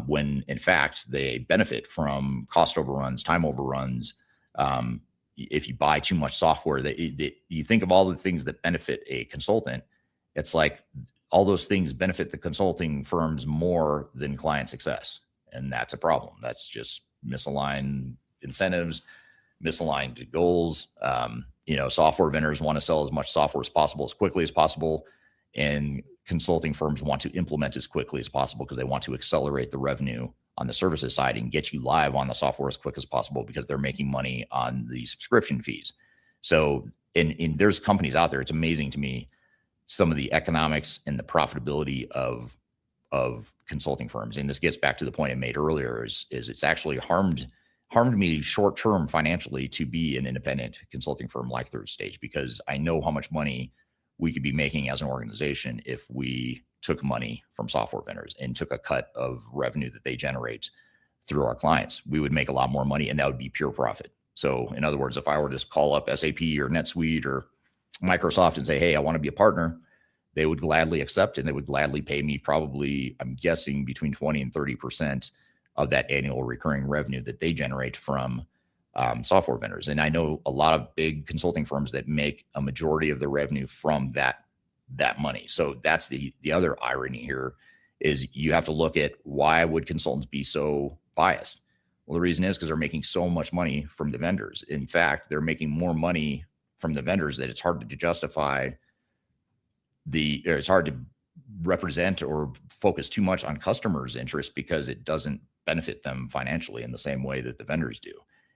when in fact they benefit from cost overruns, time overruns. If you buy too much software, you think of all the things that benefit a consultant, it's like all those things benefit the consulting firms more than client success. And that's a problem. That's just misaligned incentives, misaligned goals. Software vendors want to sell as much software as possible, as quickly as possible. And consulting firms want to implement as quickly as possible because they want to accelerate the revenue on the services side and get you live on the software as quick as possible, because they're making money on the subscription fees. So there's companies out there, it's amazing to me, some of the economics and the profitability of consulting firms. And this gets back to the point I made earlier, is it's actually harmed me short-term financially to be an independent consulting firm like Third Stage, because I know how much money we could be making as an organization if we took money from software vendors and took a cut of revenue that they generate through our clients. We would make a lot more money, and that would be pure profit. So in other words, if I were to call up SAP or NetSuite or Microsoft and say, hey, I want to be a partner, they would gladly accept, and they would gladly pay me probably, I'm guessing, between 20 and 30% of that annual recurring revenue that they generate from software vendors. And I know a lot of big consulting firms that make a majority of their revenue from that money. So that's the other irony here, is you have to look at, why would consultants be so biased? Well, the reason is because they're making so much money from the vendors. In fact, they're making more money from the vendors that it's hard to justify it's hard to represent or focus too much on customers' interest, because it doesn't benefit them financially in the same way that the vendors do.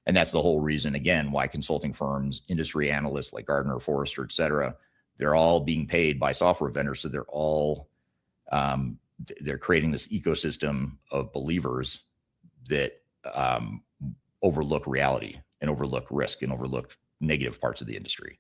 And that's the whole reason, again, why consulting firms, industry analysts like Gardner, Forrester, et cetera, they're all being paid by software vendors. So they're all, they're creating this ecosystem of believers that overlook reality and overlook risk and overlook negative parts of the industry.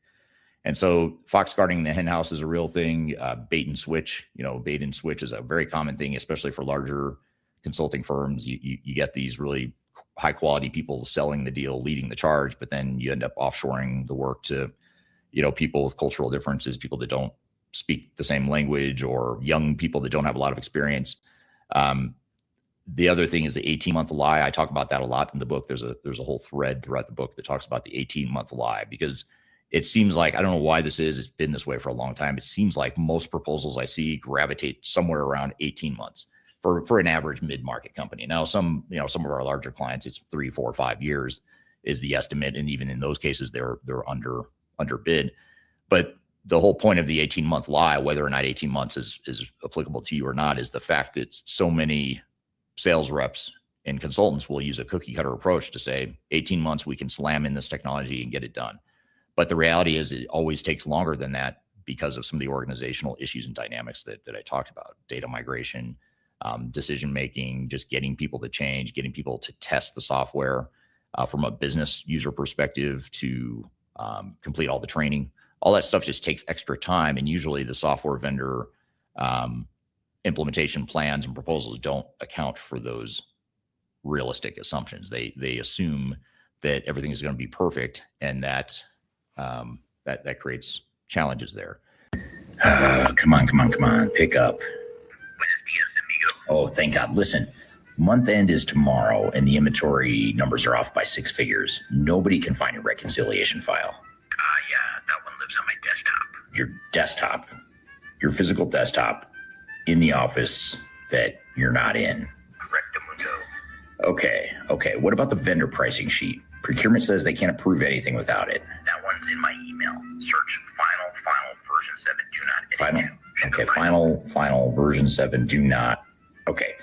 And so fox guarding the hen house is a real thing. Bait and switch, bait and switch is a very common thing, especially for larger consulting firms. You get these really high quality people selling the deal, leading the charge, but then you end up offshoring the work to, people with cultural differences, people that don't speak the same language, or young people that don't have a lot of experience. The other thing is the 18-month lie. I talk about that a lot in the book. There's a whole thread throughout the book that talks about the 18-month lie, because it seems like, I don't know why this is, it's been this way for a long time. It seems like most proposals I see gravitate somewhere around 18 months for an average mid-market company. Now, some of our larger clients, it's 3, 4, 5 years is the estimate. And even in those cases, they're underbid. But the whole point of the 18-month lie, whether or not 18 months is applicable to you or not, is the fact that so many sales reps and consultants will use a cookie cutter approach to say 18 months, we can slam in this technology and get it done. But the reality is it always takes longer than that because of some of the organizational issues and dynamics that I talked about: data migration, decision-making, just getting people to change, getting people to test the software from a business user perspective, to complete all the training. All that stuff just takes extra time. And usually the software vendor implementation plans and proposals don't account for those realistic assumptions. They assume that everything is going to be perfect, and that creates challenges there. Come on, pick up. Oh, thank God. Listen, month end is tomorrow, and the inventory numbers are off by 6 figures. Nobody can find a reconciliation file. Yeah, that one lives on my desktop. Your desktop, your physical desktop in the office that you're not in. Okay. What about the vendor pricing sheet? Procurement says they can't approve anything without it. That one's in my email. Search final version 7. Do not edit. Final version 7. Do not. Okay.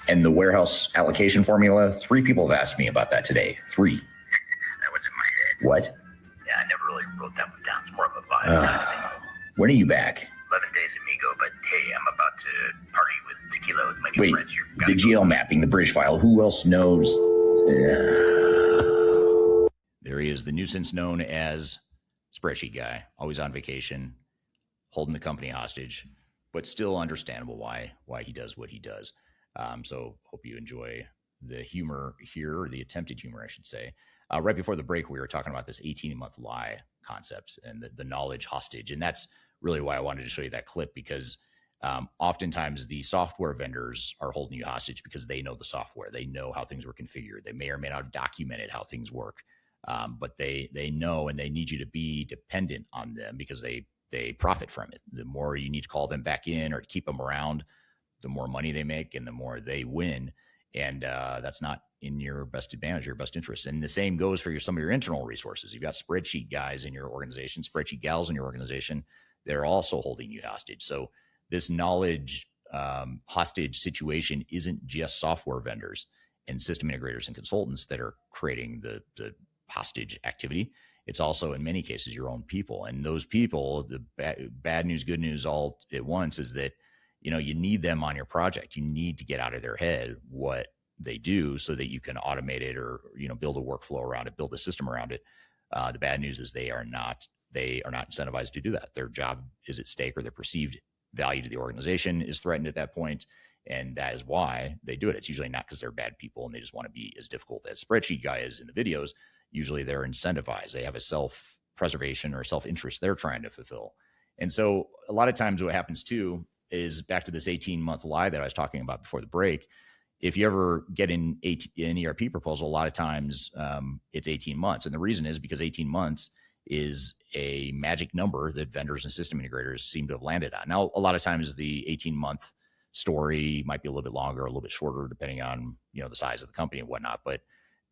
And the warehouse allocation formula, 3 people have asked me about that today. 3. That one's in my head. What? Yeah, I never really wrote that one down. It's more of a vibe. When are you back? 11 days amigo, but hey, I'm about to party with tequila with my new friends here. The GL mapping, the bridge file, who else knows? There he is, the nuisance known as spreadsheet guy, always on vacation, holding the company hostage, but still understandable why he does what he does. So hope you enjoy the humor here, or the attempted humor, I should say. Right before the break, we were talking about this 18-month lie concept and the knowledge hostage. And that's really why I wanted to show you that clip, because oftentimes the software vendors are holding you hostage because they know the software. They know how things were configured. They may or may not have documented how things work, but they know, and they need you to be dependent on them because they profit from it. The more you need to call them back in or to keep them around, the more money they make and the more they win. And that's not in your best advantage, your best interest. And the same goes for some of your internal resources. You've got spreadsheet guys in your organization, spreadsheet gals in your organization. They're also holding you hostage. So this knowledge hostage situation isn't just software vendors and system integrators and consultants that are creating the hostage activity. It's also, in many cases, your own people. And those people, the bad news, good news all at once is that, you need them on your project. You need to get out of their head what they do so that you can automate it, or, build a workflow around it, build a system around it. The bad news is they are not incentivized to do that. Their job is at stake, or their perceived value to the organization is threatened at that point. And that is why they do it. It's usually not because they're bad people and they just want to be as difficult as spreadsheet guy is in the videos. Usually they're incentivized. They have a self-preservation or self-interest they're trying to fulfill. And so a lot of times what happens too is, back to this 18-month lie that I was talking about before the break. If you ever get an ERP proposal, a lot of times it's 18 months. And the reason is because 18 months is a magic number that vendors and system integrators seem to have landed on. Now, a lot of times the 18-month story might be a little bit longer, a little bit shorter, depending on, the size of the company and whatnot. But,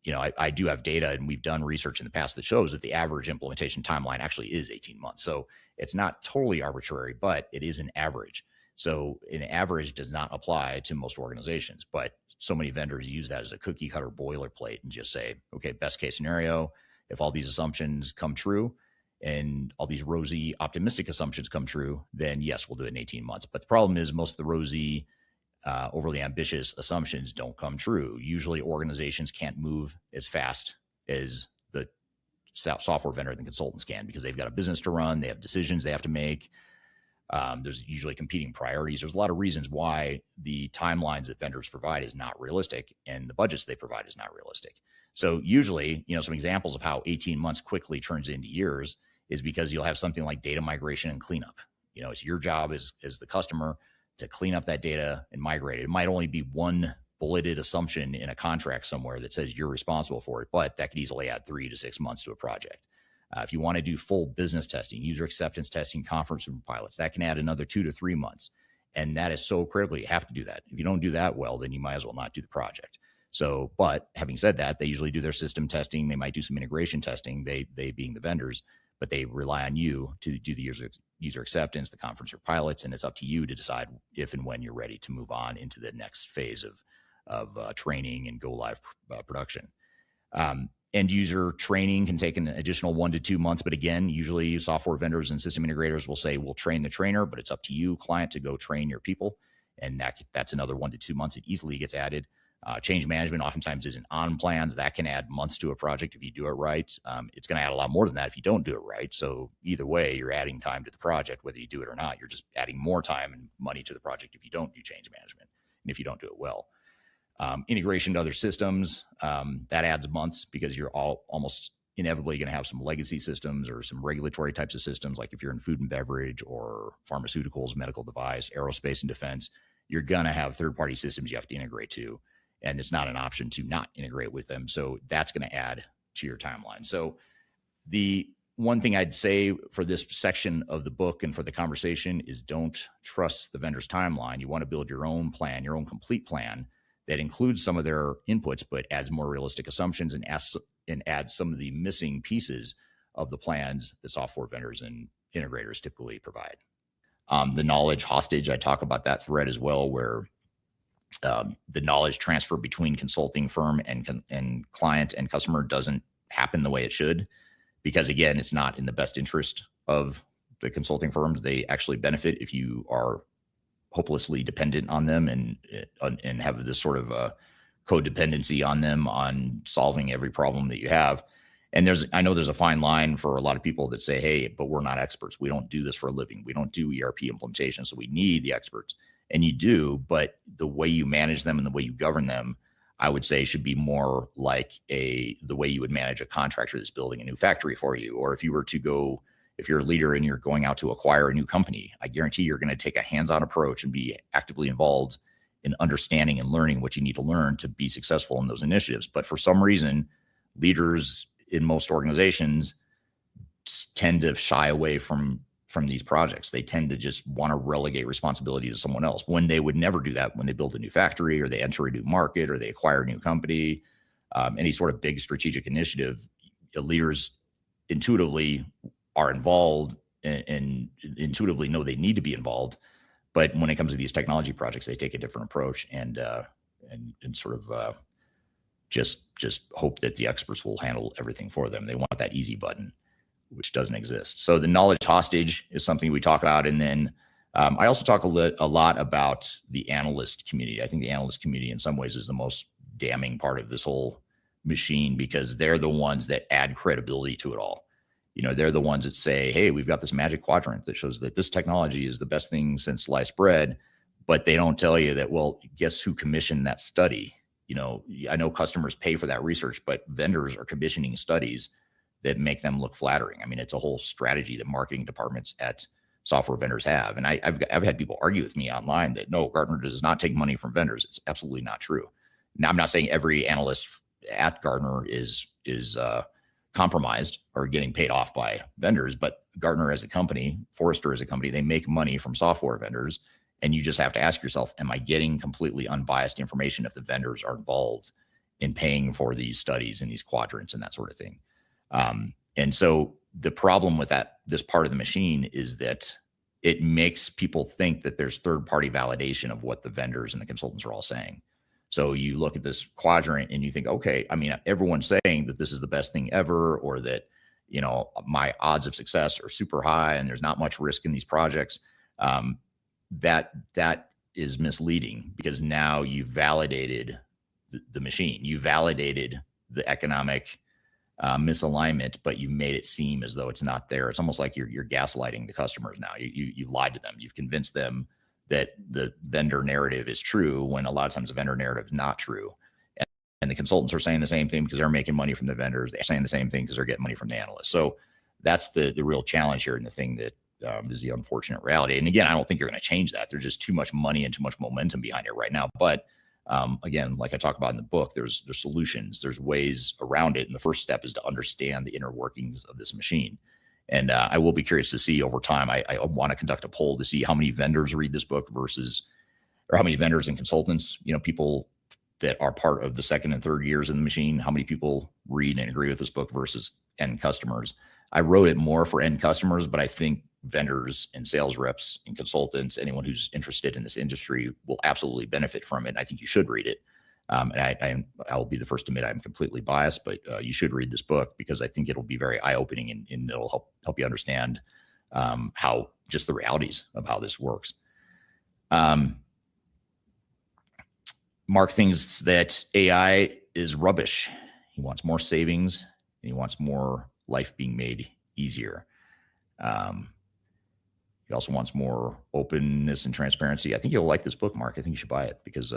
I do have data, and we've done research in the past that shows that the average implementation timeline actually is 18 months. So it's not totally arbitrary, but it is an average. So an average does not apply to most organizations, but so many vendors use that as a cookie cutter boilerplate and just say, okay, best case scenario, if all these assumptions come true and all these rosy optimistic assumptions come true, then yes, we'll do it in 18 months. But the problem is most of the rosy, overly ambitious assumptions don't come true. Usually organizations can't move as fast as the software vendor and the consultants can because they've got a business to run. They have decisions they have to make. There's usually competing priorities. There's a lot of reasons why the timelines that vendors provide is not realistic and the budgets they provide is not realistic. So usually, some examples of how 18 months quickly turns into years is because you'll have something like data migration and cleanup. It's your job as the customer to clean up that data and migrate it. It might only be one bulleted assumption in a contract somewhere that says you're responsible for it, but that could easily add 3 to 6 months to a project. If you want to do full business testing, user acceptance testing, conference room pilots, that can add another 2 to 3 months. And that is so critical. You have to do that. If you don't do that well, then you might as well not do the project. So, but having said that, they usually do their system testing. They might do some integration testing, they being the vendors, but they rely on you to do the user acceptance, the conference room pilots, and it's up to you to decide if and when you're ready to move on into the next phase of training and go live production. End user training can take an additional 1 to 2 months. But again, usually software vendors and system integrators will say, we'll train the trainer, but it's up to you, client, to go train your people. And that's another 1 to 2 months. It easily gets added. Change management oftentimes isn't on plans. That can add months to a project if you do it right. It's going to add a lot more than that if you don't do it right. So either way, you're adding time to the project, whether you do it or not. You're just adding more time and money to the project if you don't do change management and if you don't do it well. Integration to other systems, that adds months because you're almost inevitably going to have some legacy systems or some regulatory types of systems. Like if you're in food and beverage or pharmaceuticals, medical device, aerospace and defense, you're going to have third-party systems you have to integrate to, and it's not an option to not integrate with them. So that's going to add to your timeline. So the one thing I'd say for this section of the book and for the conversation is don't trust the vendor's timeline. You want to build your own plan, your own complete plan that includes some of their inputs, but adds more realistic assumptions and adds some of the missing pieces of the plans that software vendors and integrators typically provide. The knowledge hostage, I talk about that thread as well, where the knowledge transfer between consulting firm and client and customer doesn't happen the way it should, because again, it's not in the best interest of the consulting firms. They actually benefit if you are hopelessly dependent on them and have this sort of a codependency on them on solving every problem that you have. And I know there's a fine line for a lot of people that say, hey, but we're not experts. We don't do this for a living. We don't do ERP implementation. So we need the experts. And you do, but the way you manage them and the way you govern them, I would say should be more like the way you would manage a contractor that's building a new factory for you. Or if you're a leader and you're going out to acquire a new company, I guarantee you're going to take a hands-on approach and be actively involved in understanding and learning what you need to learn to be successful in those initiatives. But for some reason, leaders in most organizations tend to shy away from these projects. They tend to just want to relegate responsibility to someone else when they would never do that when they build a new factory or they enter a new market or they acquire a new company. Any sort of big strategic initiative, leaders intuitively are involved and intuitively know they need to be involved. But when it comes to these technology projects, they take a different approach and sort of just hope that the experts will handle everything for them. They want that easy button, which doesn't exist. So the knowledge hostage is something we talk about. And then I also talk a lot about the analyst community. I think the analyst community in some ways is the most damning part of this whole machine because they're the ones that add credibility to it all. They're the ones that say, hey, we've got this magic quadrant that shows that this technology is the best thing since sliced bread, but they don't tell you that, well, guess who commissioned that study? I know customers pay for that research, but vendors are commissioning studies that make them look flattering. I mean, it's a whole strategy that marketing departments at software vendors have. And I've had people argue with me online that no, Gartner does not take money from vendors. It's absolutely not true. Now, I'm not saying every analyst at Gartner is compromised or getting paid off by vendors, but Gartner as a company, Forrester as a company, they make money from software vendors. And you just have to ask yourself, am I getting completely unbiased information if the vendors are involved in paying for these studies and these quadrants and that sort of thing? And so the problem with this part of the machine is that it makes people think that there's third-party validation of what the vendors and the consultants are all saying. So you look at this quadrant and you think, okay, I mean, everyone's saying that this is the best thing ever, or that, you know, my odds of success are super high and there's not much risk in these projects. That is misleading, because now you validated the machine. You validated the economic misalignment, but you made it seem as though it's not there. It's almost like you're gaslighting the customers now. You've lied to them. You've convinced them that the vendor narrative is true, when a lot of times the vendor narrative is not true. And the consultants are saying the same thing because they're making money from the vendors. They're saying the same thing because they're getting money from the analysts. So that's the real challenge here, and the thing that is the unfortunate reality. And again, I don't think you're going to change that. There's just too much money and too much momentum behind it right now. But again, like I talk about in the book, there's solutions, there's ways around it. And the first step is to understand the inner workings of this machine. And I will be curious to see over time. I want to conduct a poll to see how many vendors read this book or how many vendors and consultants, you know, people that are part of the second and third years in the machine, how many people read and agree with this book versus end customers. I wrote it more for end customers, but I think vendors and sales reps and consultants, anyone who's interested in this industry, will absolutely benefit from it. And I think you should read it. And I'll be the first to admit I'm completely biased, but you should read this book, because I think it'll be very eye-opening, and it'll help you understand how just the realities of how this works. Mark thinks that AI is rubbish. He wants more savings, and he wants more life being made easier. He also wants more openness and transparency. I think you'll like this book, Mark. I think you should buy it, because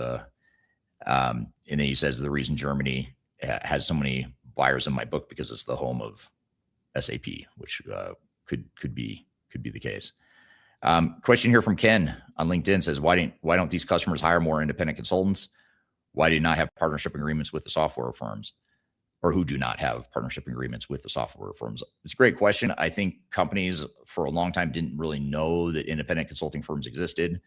and then he says the reason Germany has so many buyers in my book because it's the home of SAP, which could be the case. Question here from Ken on LinkedIn says, why don't these customers hire more independent consultants? Why do you not have partnership agreements with the software firms, or who do not have partnership agreements with the software firms? It's a great question. I think companies for a long time didn't really know that independent consulting firms existed.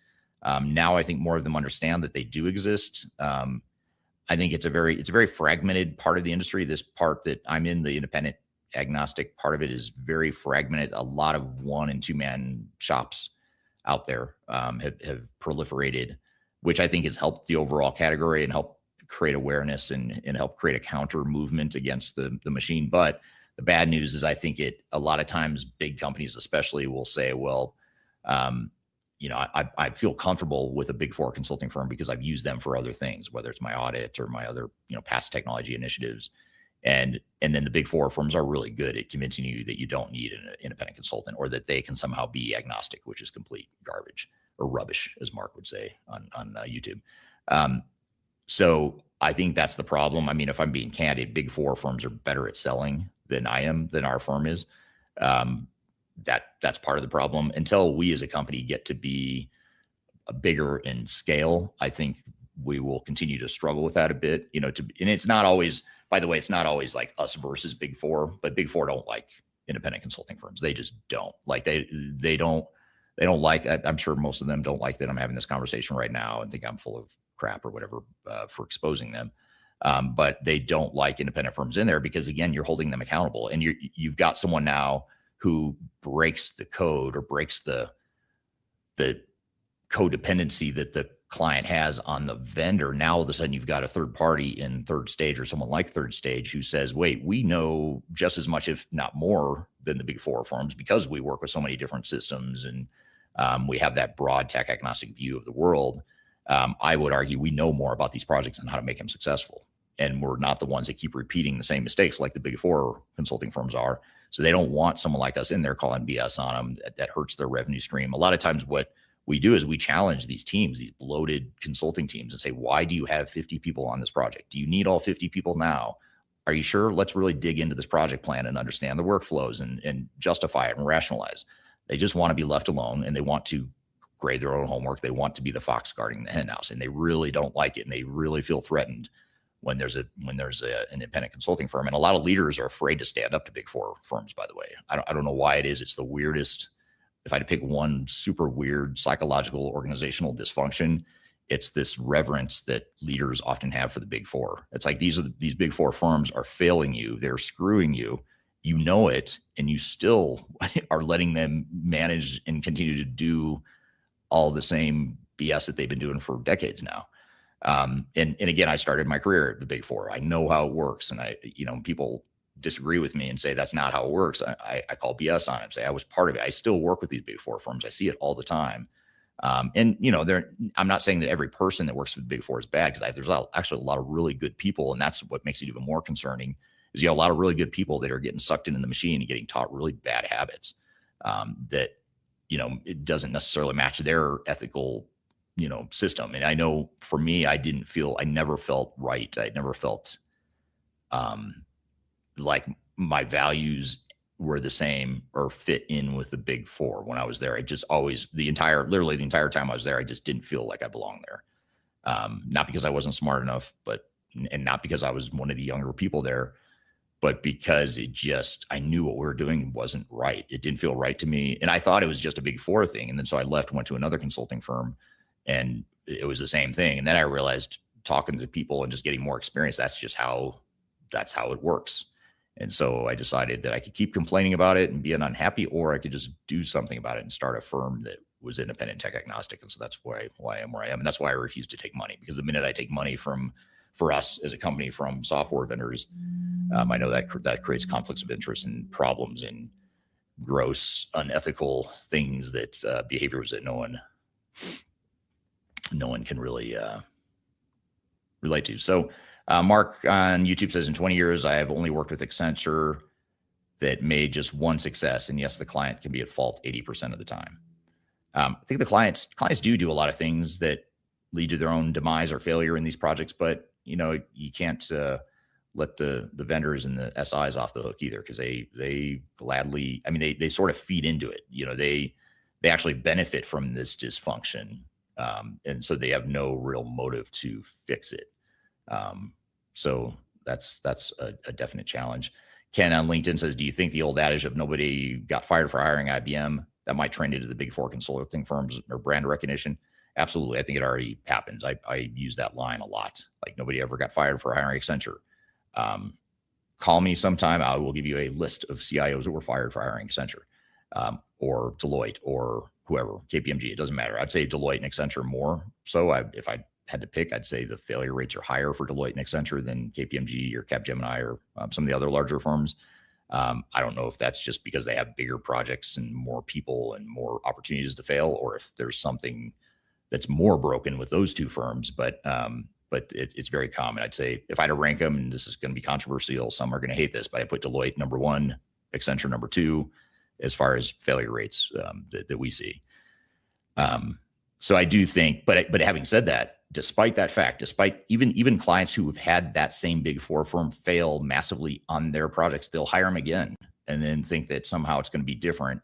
Now I think more of them understand that they do exist. I think it's a very fragmented part of the industry. This part that I'm in, the independent agnostic part of it, is very fragmented. A lot of 1- and 2-man shops out there have proliferated, which I think has helped the overall category and helped create awareness and help create a counter movement against the machine. But the bad news is, I think a lot of times big companies especially will say, well, you know, I feel comfortable with a Big Four consulting firm because I've used them for other things, whether it's my audit or my other, you know, past technology initiatives. And then the Big Four firms are really good at convincing you that you don't need an independent consultant, or that they can somehow be agnostic, which is complete garbage, or rubbish, as Mark would say on YouTube. So I think that's the problem. I mean, if I'm being candid, Big Four firms are better at selling than our firm is. That's part of the problem. Until we as a company get to be bigger in scale, I think we will continue to struggle with that a bit. You know, and it's not always, by the way, it's not always like us versus Big Four, but Big Four don't like independent consulting firms. They just don't like, they don't like, I'm sure most of them don't like that I'm having this conversation right now and think I'm full of crap or whatever for exposing them. But they don't like independent firms in there, because again, you're holding them accountable, and you've got someone now who breaks the code or breaks the codependency that the client has on the vendor. Now all of a sudden you've got a third party in Third Stage, or someone like Third Stage, who says, wait, we know just as much, if not more, than the Big Four firms, because we work with so many different systems, and we have that broad tech agnostic view of the world. I would argue we know more about these projects and how to make them successful. And we're not the ones that keep repeating the same mistakes like the Big Four consulting firms are. So they don't want someone like us in there calling BS on them. That hurts their revenue stream. A lot of times what we do is we challenge these teams, these bloated consulting teams, and say, why do you have 50 people on this project? Do you need all 50 people now? Are you sure? Let's really dig into this project plan and understand the workflows and justify it and rationalize. They just want to be left alone, and they want to grade their own homework. They want to be the fox guarding the hen house, and they really don't like it. And they really feel threatened when there's an independent consulting firm. And a lot of leaders are afraid to stand up to Big Four firms, by the way. I don't know why it is. It's the weirdest. If I had to pick one super weird psychological organizational dysfunction, it's this reverence that leaders often have for the Big Four. It's like these Big Four firms are failing you. They're screwing you. you know it, and you still are letting them manage and continue to do all the same BS that they've been doing for decades now. And again, I started my career at the Big Four. I know how it works. And people disagree with me and say that's not how it works. I call BS on it and say I was part of it. I still work with these Big Four firms. I see it all the time. I'm not saying that every person that works for the Big Four is bad, because there's actually a lot of really good people. And that's what makes it even more concerning, is you have a lot of really good people that are getting sucked into the machine and getting taught really bad habits that, it doesn't necessarily match their ethical system. And I know for me, I never felt right. I never felt like my values were the same or fit in with the Big Four when I was there. I just always, literally the entire time I was there, I just didn't feel like I belonged there. Not because I wasn't smart enough, and not because I was one of the younger people there, but because I knew what we were doing wasn't right. It didn't feel right to me. And I thought it was just a Big Four thing. And then so I left, went to another consulting firm, and it was the same thing. And then I realized, talking to people and just getting more experience, that's how it works. And so I decided that I could keep complaining about it and being unhappy, or I could just do something about it and start a firm that was independent, tech agnostic. And so that's why I am where I am. And that's why I refuse to take money, because the minute I take money for us as a company from software vendors, I know that creates conflicts of interest and problems and gross unethical things, that behaviors that no one can really relate to. So Mark on YouTube says, in 20 years, I have only worked with Accenture that made just one success. And yes, the client can be at fault 80% of the time. I think the clients do a lot of things that lead to their own demise or failure in these projects, but you can't let the vendors and the SIs off the hook either, because they gladly, they sort of feed into it. They actually benefit from this dysfunction. And so they have no real motive to fix it. So that's a definite challenge. Ken on LinkedIn says, do you think the old adage of nobody got fired for hiring IBM, that might trend into the Big Four consulting firms or brand recognition? Absolutely. I think it already happens. I use that line a lot. Like, nobody ever got fired for hiring Accenture. Call me sometime. I will give you a list of CIOs that were fired for hiring Accenture, or Deloitte, or whoever, KPMG. It doesn't matter. I'd say Deloitte and Accenture more. So if I had to pick, I'd say the failure rates are higher for Deloitte and Accenture than KPMG or Capgemini or some of the other larger firms. I don't know if that's just because they have bigger projects and more people and more opportunities to fail, or if there's something that's more broken with those two firms. But it's very common. I'd say if I had to rank them, and this is going to be controversial, some are going to hate this, but I put Deloitte number one, Accenture number two, as far as failure rates that we see. So I do think, but having said that, despite that fact, despite even clients who have had that same Big Four firm fail massively on their projects, they'll hire them again and then think that somehow it's going to be different.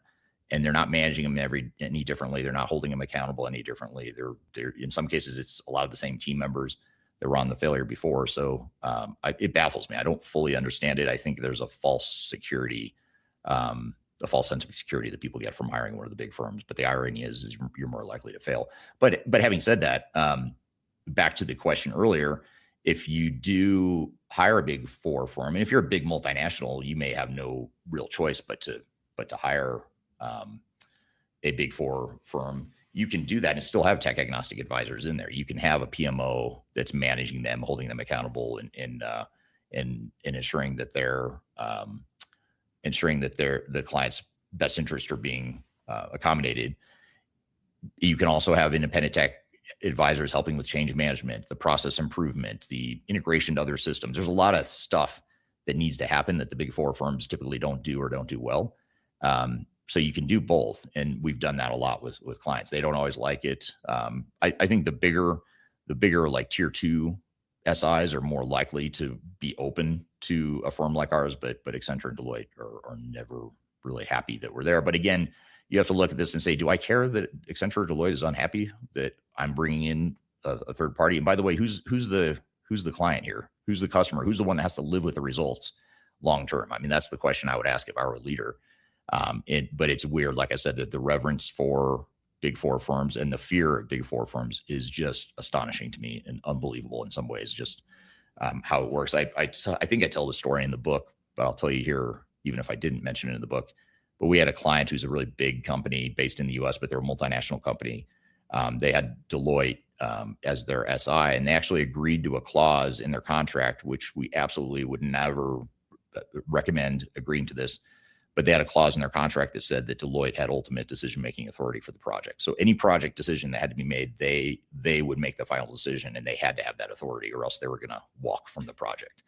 And they're not managing them any differently. They're not holding them accountable any differently. They're in some cases, it's a lot of the same team members that were on the failure before. So it baffles me. I don't fully understand it. I think there's a false security, a false sense of security that people get from hiring one of the big firms. But the irony is you're more likely to fail. But having said that, back to the question earlier, if you do hire a Big Four firm, and if you're a big multinational, you may have no real choice but to hire a Big Four firm. You can do that and still have tech agnostic advisors in there. You can have a PMO that's managing them, holding them accountable, and ensuring that the client's best interests are being accommodated. You can also have independent tech advisors helping with change management, the process improvement, the integration to other systems. There's a lot of stuff that needs to happen that the Big Four firms typically don't do or don't do well. So you can do both. And we've done that a lot with clients. They don't always like it. I think the bigger like tier two SIs are more likely to be open to a firm like ours, but Accenture and Deloitte are never really happy that we're there. But again, you have to look at this and say, do I care that Accenture or Deloitte is unhappy that I'm bringing in a third party? And by the way, who's the client here? Who's the customer? Who's the one that has to live with the results long term? I mean, that's the question I would ask if I were a leader. But it's weird, like I said, that the reverence for Big Four firms and the fear of Big Four firms is just astonishing to me and unbelievable in some ways, just how it works. I think I tell the story in the book, but I'll tell you here, even if I didn't mention it in the book. But we had a client who's a really big company based in the US, but they're a multinational company. They had Deloitte as their SI, and they actually agreed to a clause in their contract, which we absolutely would never recommend agreeing to this. But they had a clause in their contract that said that Deloitte had ultimate decision-making authority for the project. So any project decision that had to be made, they would make the final decision, and they had to have that authority, or else they were going to walk from the project.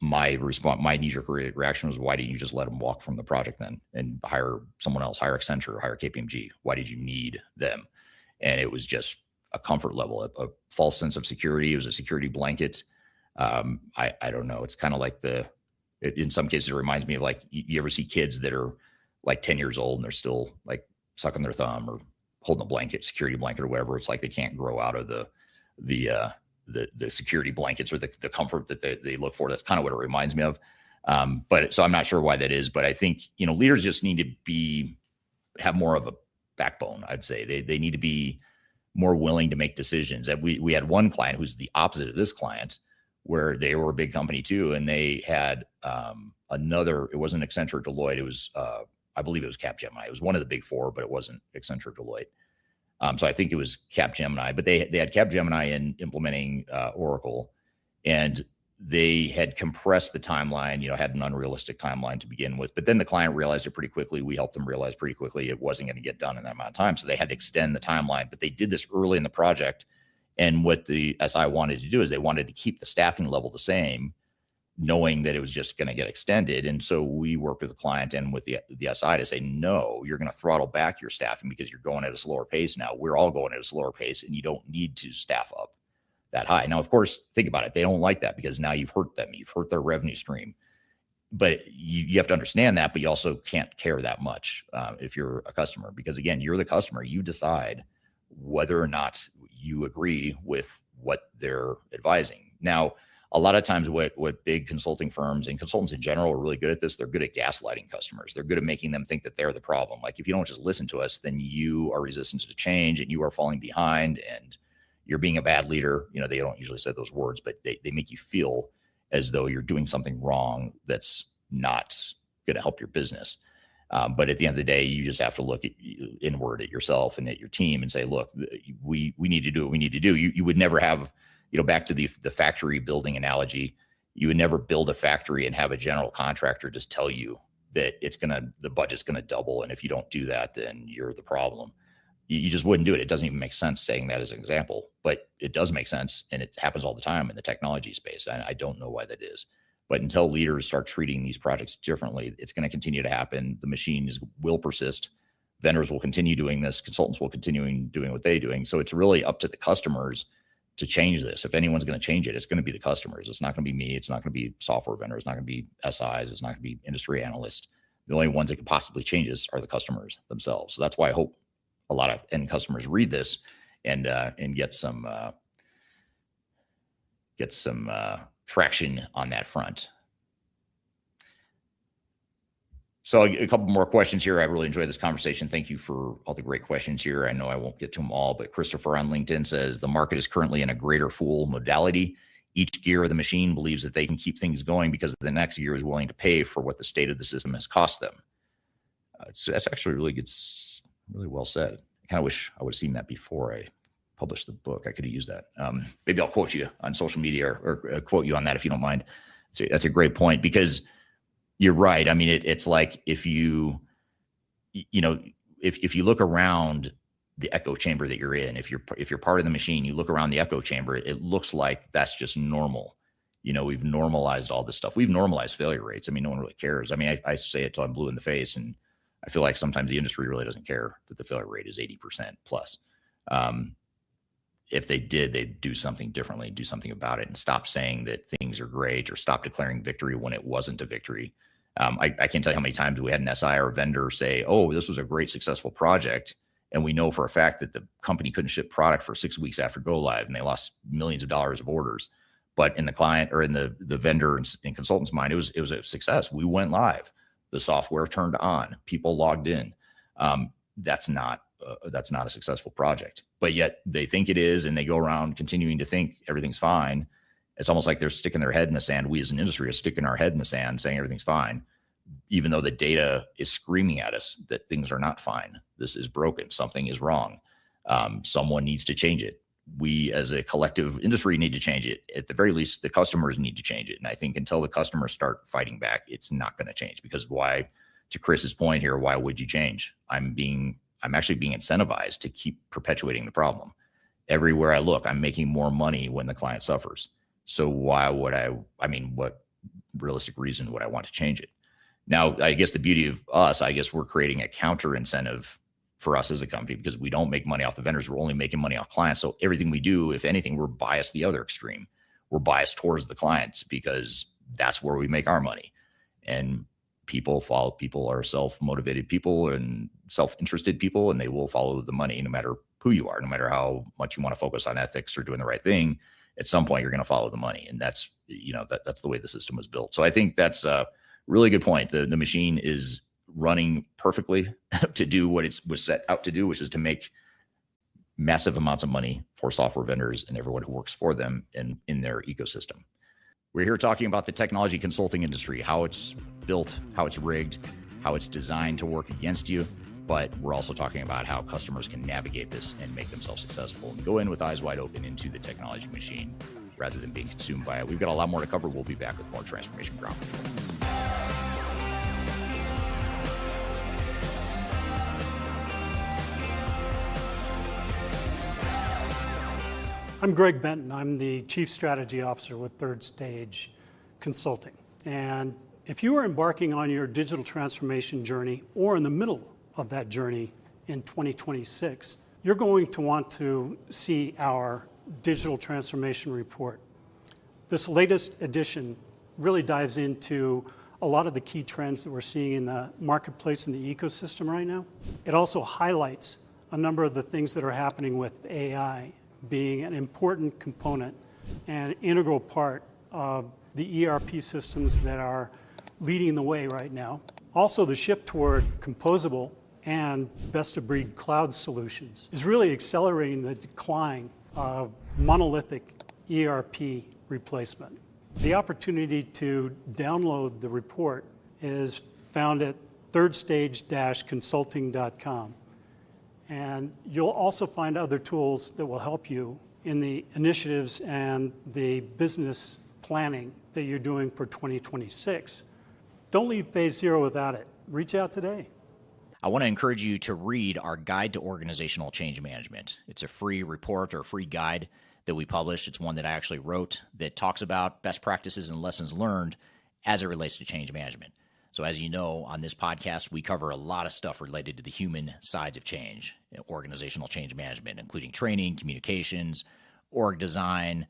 My knee-jerk reaction was, why didn't you just let them walk from the project then and hire someone else, hire Accenture, hire KPMG? Why did you need them? And it was just a comfort level, a false sense of security. It was a security blanket. I don't know. It's kind of like in some cases, it reminds me of like, you ever see kids that are like 10 years old and they're still like sucking their thumb or holding a blanket, security blanket or whatever. It's like they can't grow out of the security blankets or the comfort that they look for. That's kind of what it reminds me of. But so I'm not sure why that is, but I think, leaders just need to have more of a backbone. I'd say they need to be more willing to make decisions. That we had one client who's the opposite of this client, where they were a big company too. And they had it wasn't Accenture or Deloitte. It was, I believe it was Capgemini. It was one of the big four, but it wasn't Accenture or Deloitte. So I think it was Capgemini, but they had Capgemini in implementing Oracle, and they had compressed the timeline, had an unrealistic timeline to begin with. But then the client realized it pretty quickly. We helped them realize pretty quickly it wasn't going to get done in that amount of time. So they had to extend the timeline, but they did this early in the project. And what the SI wanted to do is they wanted to keep the staffing level the same, knowing that it was just going to get extended. And so we worked with the client and with the SI to say, no, you're going to throttle back your staffing because you're going at a slower pace now. We're all going at a slower pace, and you don't need to staff up that high. Now, of course, think about it. They don't like that because now you've hurt them. You've hurt their revenue stream. But you have to understand that, but you also can't care that much if you're a customer, because again, you're the customer. You decide whether or not you agree with what they're advising. Now, a lot of times what big consulting firms and consultants in general are really good at this, they're good at gaslighting customers. They're good at making them think that they're the problem. Like, if you don't just listen to us, then you are resistant to change and you are falling behind and you're being a bad leader. They don't usually say those words, but they make you feel as though you're doing something wrong that's not going to help your business. But at the end of the day, you just have to look inward at yourself and at your team and say, look, we need to do what we need to do. You would never have, back to the factory building analogy, you would never build a factory and have a general contractor just tell you that the budget's going to double. And if you don't do that, then you're the problem. You just wouldn't do it. It doesn't even make sense saying that as an example, but it does make sense. And it happens all the time in the technology space. I don't know why that is. But until leaders start treating these projects differently, it's going to continue to happen. The machines will persist. Vendors will continue doing this. Consultants will continue doing what they're doing. So it's really up to the customers to change this. If anyone's going to change it, it's going to be the customers. It's not going to be me. It's not going to be software vendors. It's not going to be SIs. It's not going to be industry analysts. The only ones that can possibly change this are the customers themselves. So that's why I hope a lot of end customers read this and get some traction on that front. So a couple more questions here. I really enjoyed this conversation. Thank you for all the great questions here. I know I won't get to them all, but Christopher on LinkedIn says the market is currently in a greater fool modality. Each gear of the machine believes that they can keep things going because the next gear is willing to pay for what the state of the system has cost them. So that's actually really good, really well said. I kind of wish I would have seen that before I published the book. I could have used that. Maybe I'll quote you on social media or quote you on that if you don't mind. That's a great point, because you're right. I mean, it's like if you look around the echo chamber that you're in, if you're part of the machine, you look around the echo chamber, it looks like that's just normal. We've normalized all this stuff. We've normalized failure rates. I mean, no one really cares. I mean, I say it till I'm blue in the face, and I feel like sometimes the industry really doesn't care that the failure rate is 80% plus. If they did, they'd do something differently, do something about it, and stop saying that things are great or stop declaring victory when it wasn't a victory. I can't tell you how many times we had an SI or a vendor say, oh, this was a great successful project, and we know for a fact that the company couldn't ship product for 6 weeks after go live, and they lost millions of dollars of orders. But in the client or in the vendor and consultant's mind, it was a success. We went live. The software turned on. People logged in. That's not a successful project. But yet they think it is, and they go around continuing to think everything's fine. It's almost like they're sticking their head in the sand. We as an industry are sticking our head in the sand saying everything's fine, even though the data is screaming at us that things are not fine. This is broken. Something is wrong. Someone needs to change it. We as a collective industry need to change it. At the very least, the customers need to change it. And I think until the customers start fighting back, it's not going to change. Because why, to Chris's point here, why would you change? I'm actually being incentivized to keep perpetuating the problem. Everywhere I look, I'm making more money when the client suffers. So why would what realistic reason would I want to change it? Now, I guess the beauty of us, I guess we're creating a counter incentive for us as a company, because we don't make money off the vendors. We're only making money off clients. So everything we do, if anything, we're biased the other extreme. We're biased towards the clients because that's where we make our money. And people are self-motivated people and self-interested people, and they will follow the money no matter who you are, no matter how much you want to focus on ethics or doing the right thing. At some point, you're going to follow the money. And that's the way the system was built. So I think that's a really good point. The machine is running perfectly to do what it was set out to do, which is to make massive amounts of money for software vendors and everyone who works for them in their ecosystem. We're here talking about the technology consulting industry, how it's built, how it's rigged, how it's designed to work against you. But we're also talking about how customers can navigate this and make themselves successful and go in with eyes wide open into the technology machine rather than being consumed by it. We've got a lot more to cover. We'll be back with more Transformation Ground Control. I'm Greg Benton. I'm the Chief Strategy Officer with Third Stage Consulting. And if you are embarking on your digital transformation journey or in the middle of that journey in 2026, you're going to want to see our digital transformation report. This latest edition really dives into a lot of the key trends that we're seeing in the marketplace and the ecosystem right now. It also highlights a number of the things that are happening with AI being an important component and integral part of the ERP systems that are leading the way right now. Also, the shift toward composable and best-of-breed cloud solutions is really accelerating the decline of monolithic ERP replacement. The opportunity to download the report is found at thirdstage-consulting.com. And you'll also find other tools that will help you in the initiatives and the business planning that you're doing for 2026. Don't leave Phase Zero without it. Reach out today. I want to encourage you to read our Guide to Organizational Change Management. It's a free report or a free guide that we published. It's one that I actually wrote that talks about best practices and lessons learned as it relates to change management. So as you know, on this podcast, we cover a lot of stuff related to the human sides of change, organizational change management, including training, communications, org design,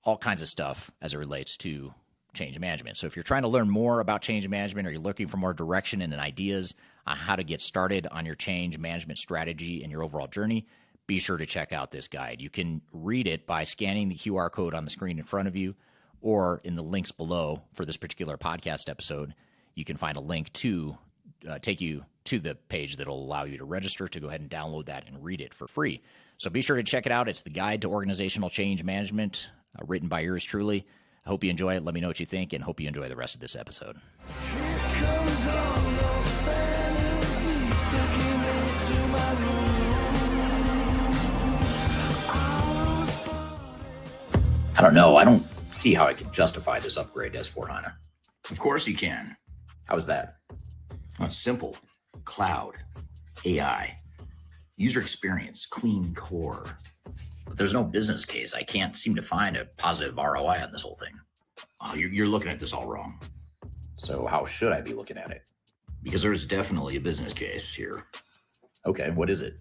all kinds of stuff as it relates to change management. So if you're trying to learn more about change management or you're looking for more direction and ideas on how to get started on your change management strategy and your overall journey, be sure to check out this guide. You can read it by scanning the QR code on the screen in front of you or in the links below for this particular podcast episode. You can find a link to take you to the page that will allow you to register to go ahead and download that and read it for free. So be sure to check it out. It's the Guide to Organizational Change Management, written by yours truly. I hope you enjoy it. Let me know what you think, and hope you enjoy the rest of this episode. I don't know. I don't see how I can justify this upgrade to S/4HANA. Of course you can. How's that? Oh, it's simple. Cloud, AI, user experience, clean core. But there's no business case. I can't seem to find a positive ROI on this whole thing. Oh, you're looking at this all wrong. So how should I be looking at it? Because there is definitely a business case here. Okay, what is it?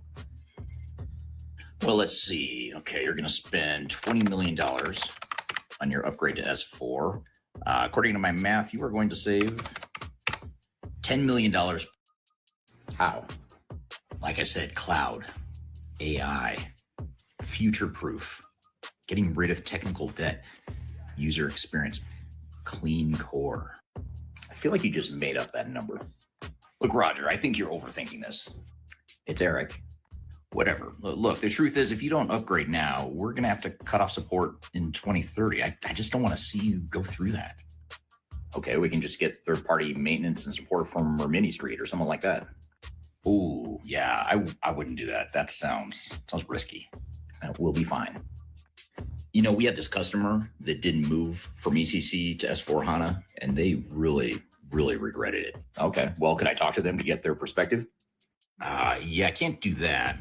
Well, let's see. Okay, you're going to spend $20 million on your upgrade to S4. According to my math, you are going to save $10 million. How? Like I said, cloud, AI, future-proof, getting rid of technical debt, user experience, clean core. I feel like you just made up that number. Look, Roger, I think you're overthinking this. It's Eric. Whatever. Look, the truth is, if you don't upgrade now, we're going to have to cut off support in 2030. I just don't want to see you go through that. Okay, we can just get third-party maintenance and support from Rimini Street or something like that. Ooh, yeah, I wouldn't do that. That sounds risky. We'll be fine. You know, we had this customer that didn't move from ECC to S4HANA, and they really, really regretted it. Okay, well, can I talk to them to get their perspective? Yeah, I can't do that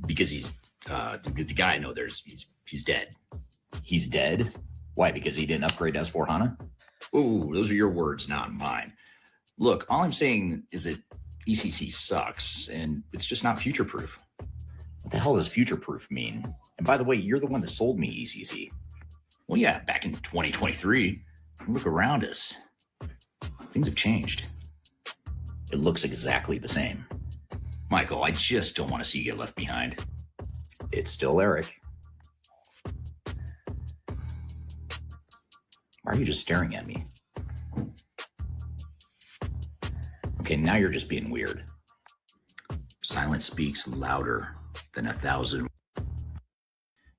because he's the guy I know. He's dead. He's dead. Why? Because he didn't upgrade to S4HANA? Ooh, those are your words, not mine. Look, all I'm saying is that ECC sucks, and it's just not future-proof. What the hell does future-proof mean? And by the way, you're the one that sold me ECC. Well, yeah, back in 2023. Look around us. Things have changed. It looks exactly the same. Michael, I just don't want to see you get left behind. It's still Eric. Why are you just staring at me? Okay, now you're just being weird. Silence speaks louder than 1,000.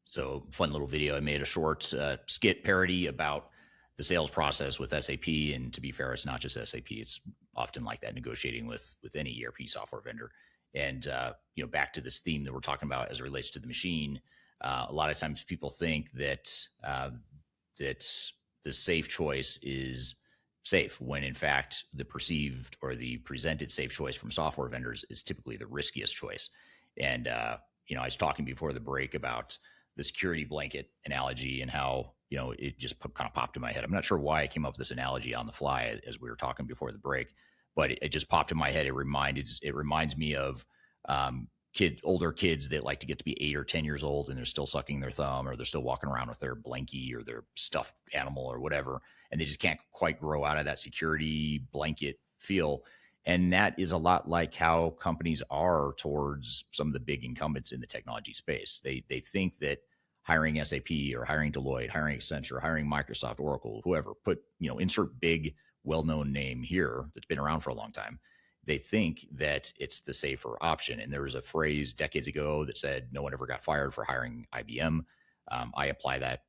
So, fun little video. I made a short skit parody about the sales process with SAP. And to be fair, it's not just SAP. It's often like that, negotiating with any ERP software vendor. And, back to this theme that we're talking about as it relates to the machine. A lot of times people think that the safe choice is safe, when in fact the perceived or the presented safe choice from software vendors is typically the riskiest choice. And, I was talking before the break about the security blanket analogy and how, it just kind of popped in my head. I'm not sure why I came up with this analogy on the fly as we were talking before the break, but it just popped in my head. It reminds me of older kids that like to get to be 8 or 10 years old and they're still sucking their thumb, or they're still walking around with their blankie or their stuffed animal or whatever. And they just can't quite grow out of that security blanket feel. And that is a lot like how companies are towards some of the big incumbents in the technology space. They think that hiring SAP or hiring Deloitte, hiring Accenture, hiring Microsoft, Oracle, whoever, insert big, well-known name here that's been around for a long time. They think that it's the safer option. And there was a phrase decades ago that said, no one ever got fired for hiring IBM. I apply that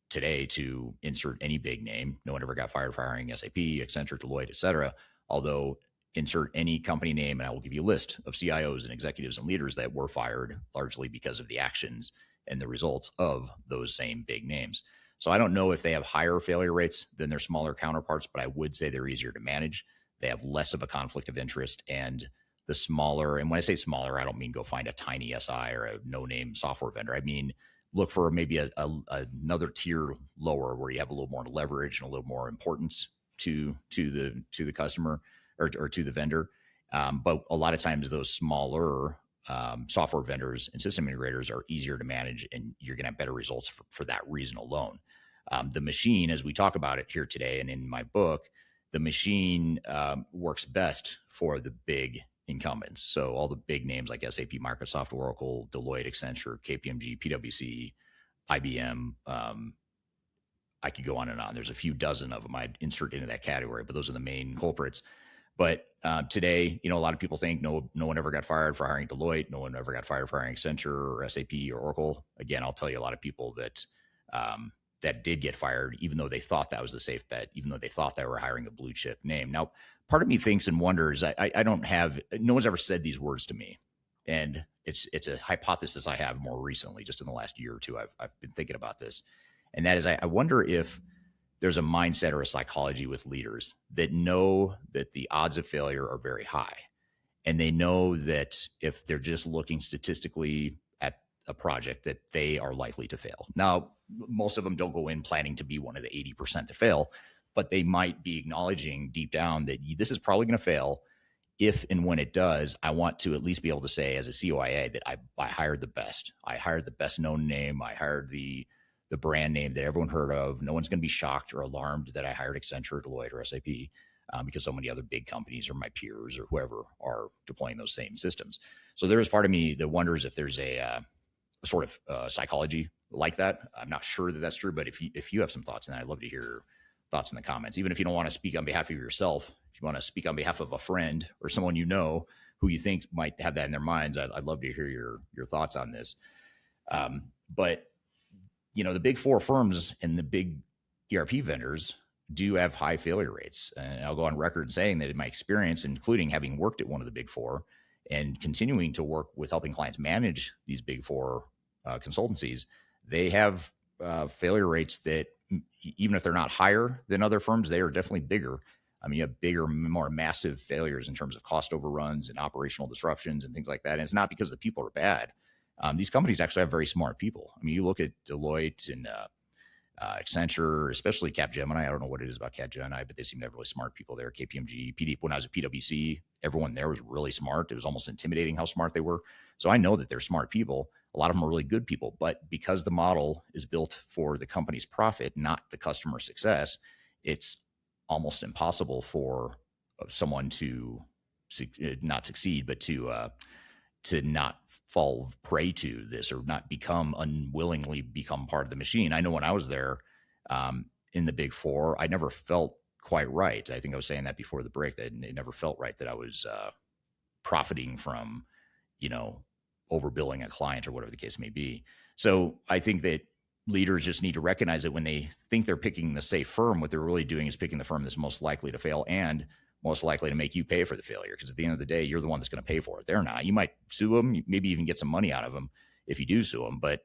today to insert any big name. No one ever got fired for hiring SAP, Accenture, Deloitte, et cetera. Although insert any company name, and I will give you a list of CIOs and executives and leaders that were fired largely because of the actions and the results of those same big names. So I don't know if they have higher failure rates than their smaller counterparts, but I would say they're easier to manage. They have less of a conflict of interest, and the smaller, and when I say smaller, I don't mean go find a tiny SI or a no-name software vendor. I mean, look for maybe another tier lower where you have a little more leverage and a little more importance to the customer or to the vendor. But a lot of times those smaller software vendors and system integrators are easier to manage, and you're going to have better results for that reason alone. The machine, as we talk about it here today and in my book, the machine works best for the big incumbents. So all the big names like SAP, Microsoft, Oracle, Deloitte, Accenture, KPMG, PwC, IBM. I could go on and on. There's a few dozen of them I'd insert into that category, but those are the main culprits. But today, a lot of people think no one ever got fired for hiring Deloitte. No one ever got fired for hiring Accenture or SAP or Oracle. Again, I'll tell you, a lot of people that that did get fired, even though they thought that was the safe bet, even though they thought they were hiring a blue chip name. Now, part of me thinks and wonders, I don't have, no one's ever said these words to me. And it's a hypothesis I have more recently, just in the last year or two, I've been thinking about this. And that is, I wonder if there's a mindset or a psychology with leaders that know that the odds of failure are very high. And they know that if they're just looking statistically at a project, that they are likely to fail. Now, most of them don't go in planning to be one of the 80% to fail, but they might be acknowledging deep down that this is probably going to fail. If and when it does, I want to at least be able to say as a COIA that I hired the best. I hired the best known name. I hired the brand name that everyone heard of. No one's going to be shocked or alarmed that I hired Accenture, Deloitte, or SAP because so many other big companies or my peers or whoever are deploying those same systems. So there is part of me that wonders if there's a sort of psychology like that. I'm not sure that that's true, but if you have some thoughts on that, I'd love to hear your thoughts in the comments. Even if you don't want to speak on behalf of yourself, if you want to speak on behalf of a friend or someone who you think might have that in their minds. I'd love to hear your thoughts on this. But the big four firms and the big ERP vendors do have high failure rates. And I'll go on record saying that in my experience, including having worked at one of the big four and continuing to work with helping clients manage these big four consultancies, they have failure rates that, even if they're not higher than other firms, they are definitely bigger. I mean, you have bigger, more massive failures in terms of cost overruns and operational disruptions and things like that. And it's not because the people are bad. These companies actually have very smart people. I mean, you look at Deloitte and Accenture, especially Capgemini. I don't know what it is about Capgemini, but they seem to have really smart people there. KPMG, when I was at PwC, everyone there was really smart. It was almost intimidating how smart they were. So I know that they're smart people. A lot of them are really good people, but because the model is built for the company's profit, not the customer success, it's almost impossible for someone to not succeed, but to not fall prey to this or not unwillingly become part of the machine. I know when I was there in the big four, I never felt quite right. I think I was saying that before the break, that it never felt right that I was profiting from, overbilling a client or whatever the case may be. So I think that leaders just need to recognize that when they think they're picking the safe firm, what they're really doing is picking the firm that's most likely to fail and most likely to make you pay for the failure. Because at the end of the day, you're the one that's going to pay for it. They're not. You might sue them, maybe even get some money out of them if you do sue them. But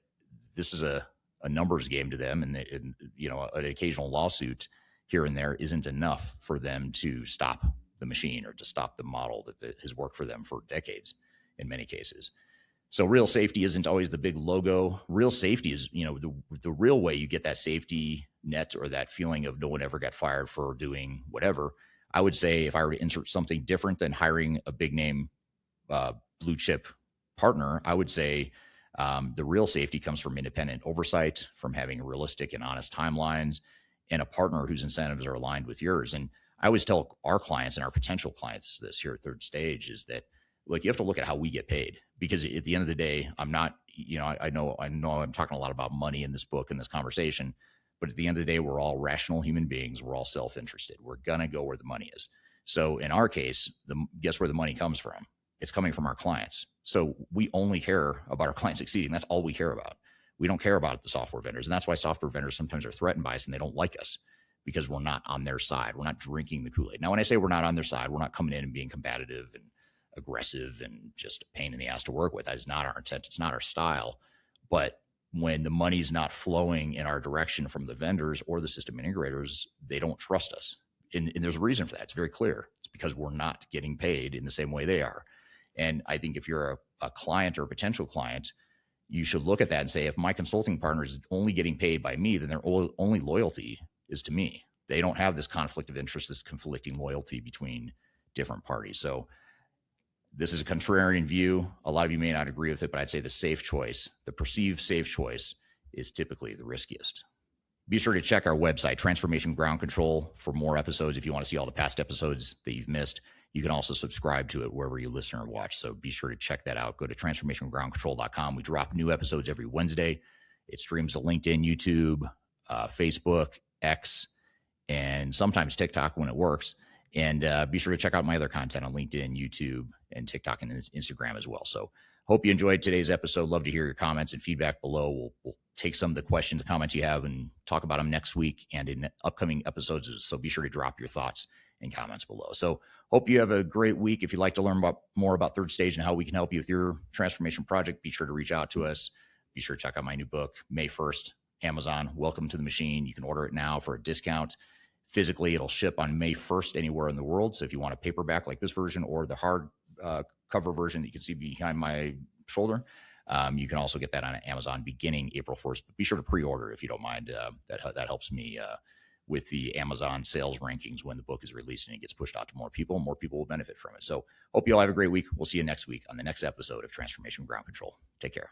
this is a numbers game to them. And an occasional lawsuit here and there isn't enough for them to stop the machine or to stop the model that has worked for them for decades in many cases. So real safety isn't always the big logo. Real safety is, the real way you get that safety net or that feeling of no one ever got fired for doing whatever. I would say if I were to insert something different than hiring a big name blue chip partner, I would say the real safety comes from independent oversight, from having realistic and honest timelines, and a partner whose incentives are aligned with yours. And I always tell our clients and our potential clients this here at Third Stage is that, look, you have to look at how we get paid, because at the end of the day, I'm not, I know I'm talking a lot about money in this book and this conversation, but at the end of the day, we're all rational human beings. We're all self-interested. We're going to go where the money is. So in our case, guess where the money comes from? It's coming from our clients. So we only care about our clients succeeding. That's all we care about. We don't care about the software vendors. And that's why software vendors sometimes are threatened by us and they don't like us, because we're not on their side. We're not drinking the Kool-Aid. Now, when I say we're not on their side, we're not coming in and being combative and aggressive and just a pain in the ass to work with. That is not our intent. It's not our style. But when the money's not flowing in our direction from the vendors or the system integrators, they don't trust us. And there's a reason for that. It's very clear. It's because we're not getting paid in the same way they are. And I think if you're a client or a potential client, you should look at that and say, if my consulting partner is only getting paid by me, then their only loyalty is to me. They don't have this conflict of interest, this conflicting loyalty between different parties. So this is a contrarian view. A lot of you may not agree with it, but I'd say the safe choice, the perceived safe choice, is typically the riskiest. Be sure to check our website, Transformation Ground Control, for more episodes. If you want to see all the past episodes that you've missed, you can also subscribe to it wherever you listen or watch. So be sure to check that out. Go to transformationgroundcontrol.com. We drop new episodes every Wednesday. It streams to LinkedIn, YouTube, Facebook, X, and sometimes TikTok when it works. And be sure to check out my other content on LinkedIn, YouTube, and TikTok and Instagram as well. So hope you enjoyed today's episode. Love to hear your comments and feedback below. We'll take some of the questions, comments you have, and talk about them next week and in upcoming episodes. So be sure to drop your thoughts and comments below. So hope you have a great week. If you'd like to learn more about Third Stage and how we can help you with your transformation project, be sure to reach out to us. Be sure to check out my new book, May 1st, Amazon, Welcome to the Machine. You can order it now for a discount. Physically, it'll ship on May 1st anywhere in the world. So if you want a paperback like this version or the hard cover version that you can see behind my shoulder, you can also get that on Amazon beginning April 1st. But be sure to pre-order if you don't mind. That helps me with the Amazon sales rankings when the book is released and it gets pushed out to more people. More people will benefit from it. So hope you all have a great week. We'll see you next week on the next episode of Transformation Ground Control. Take care.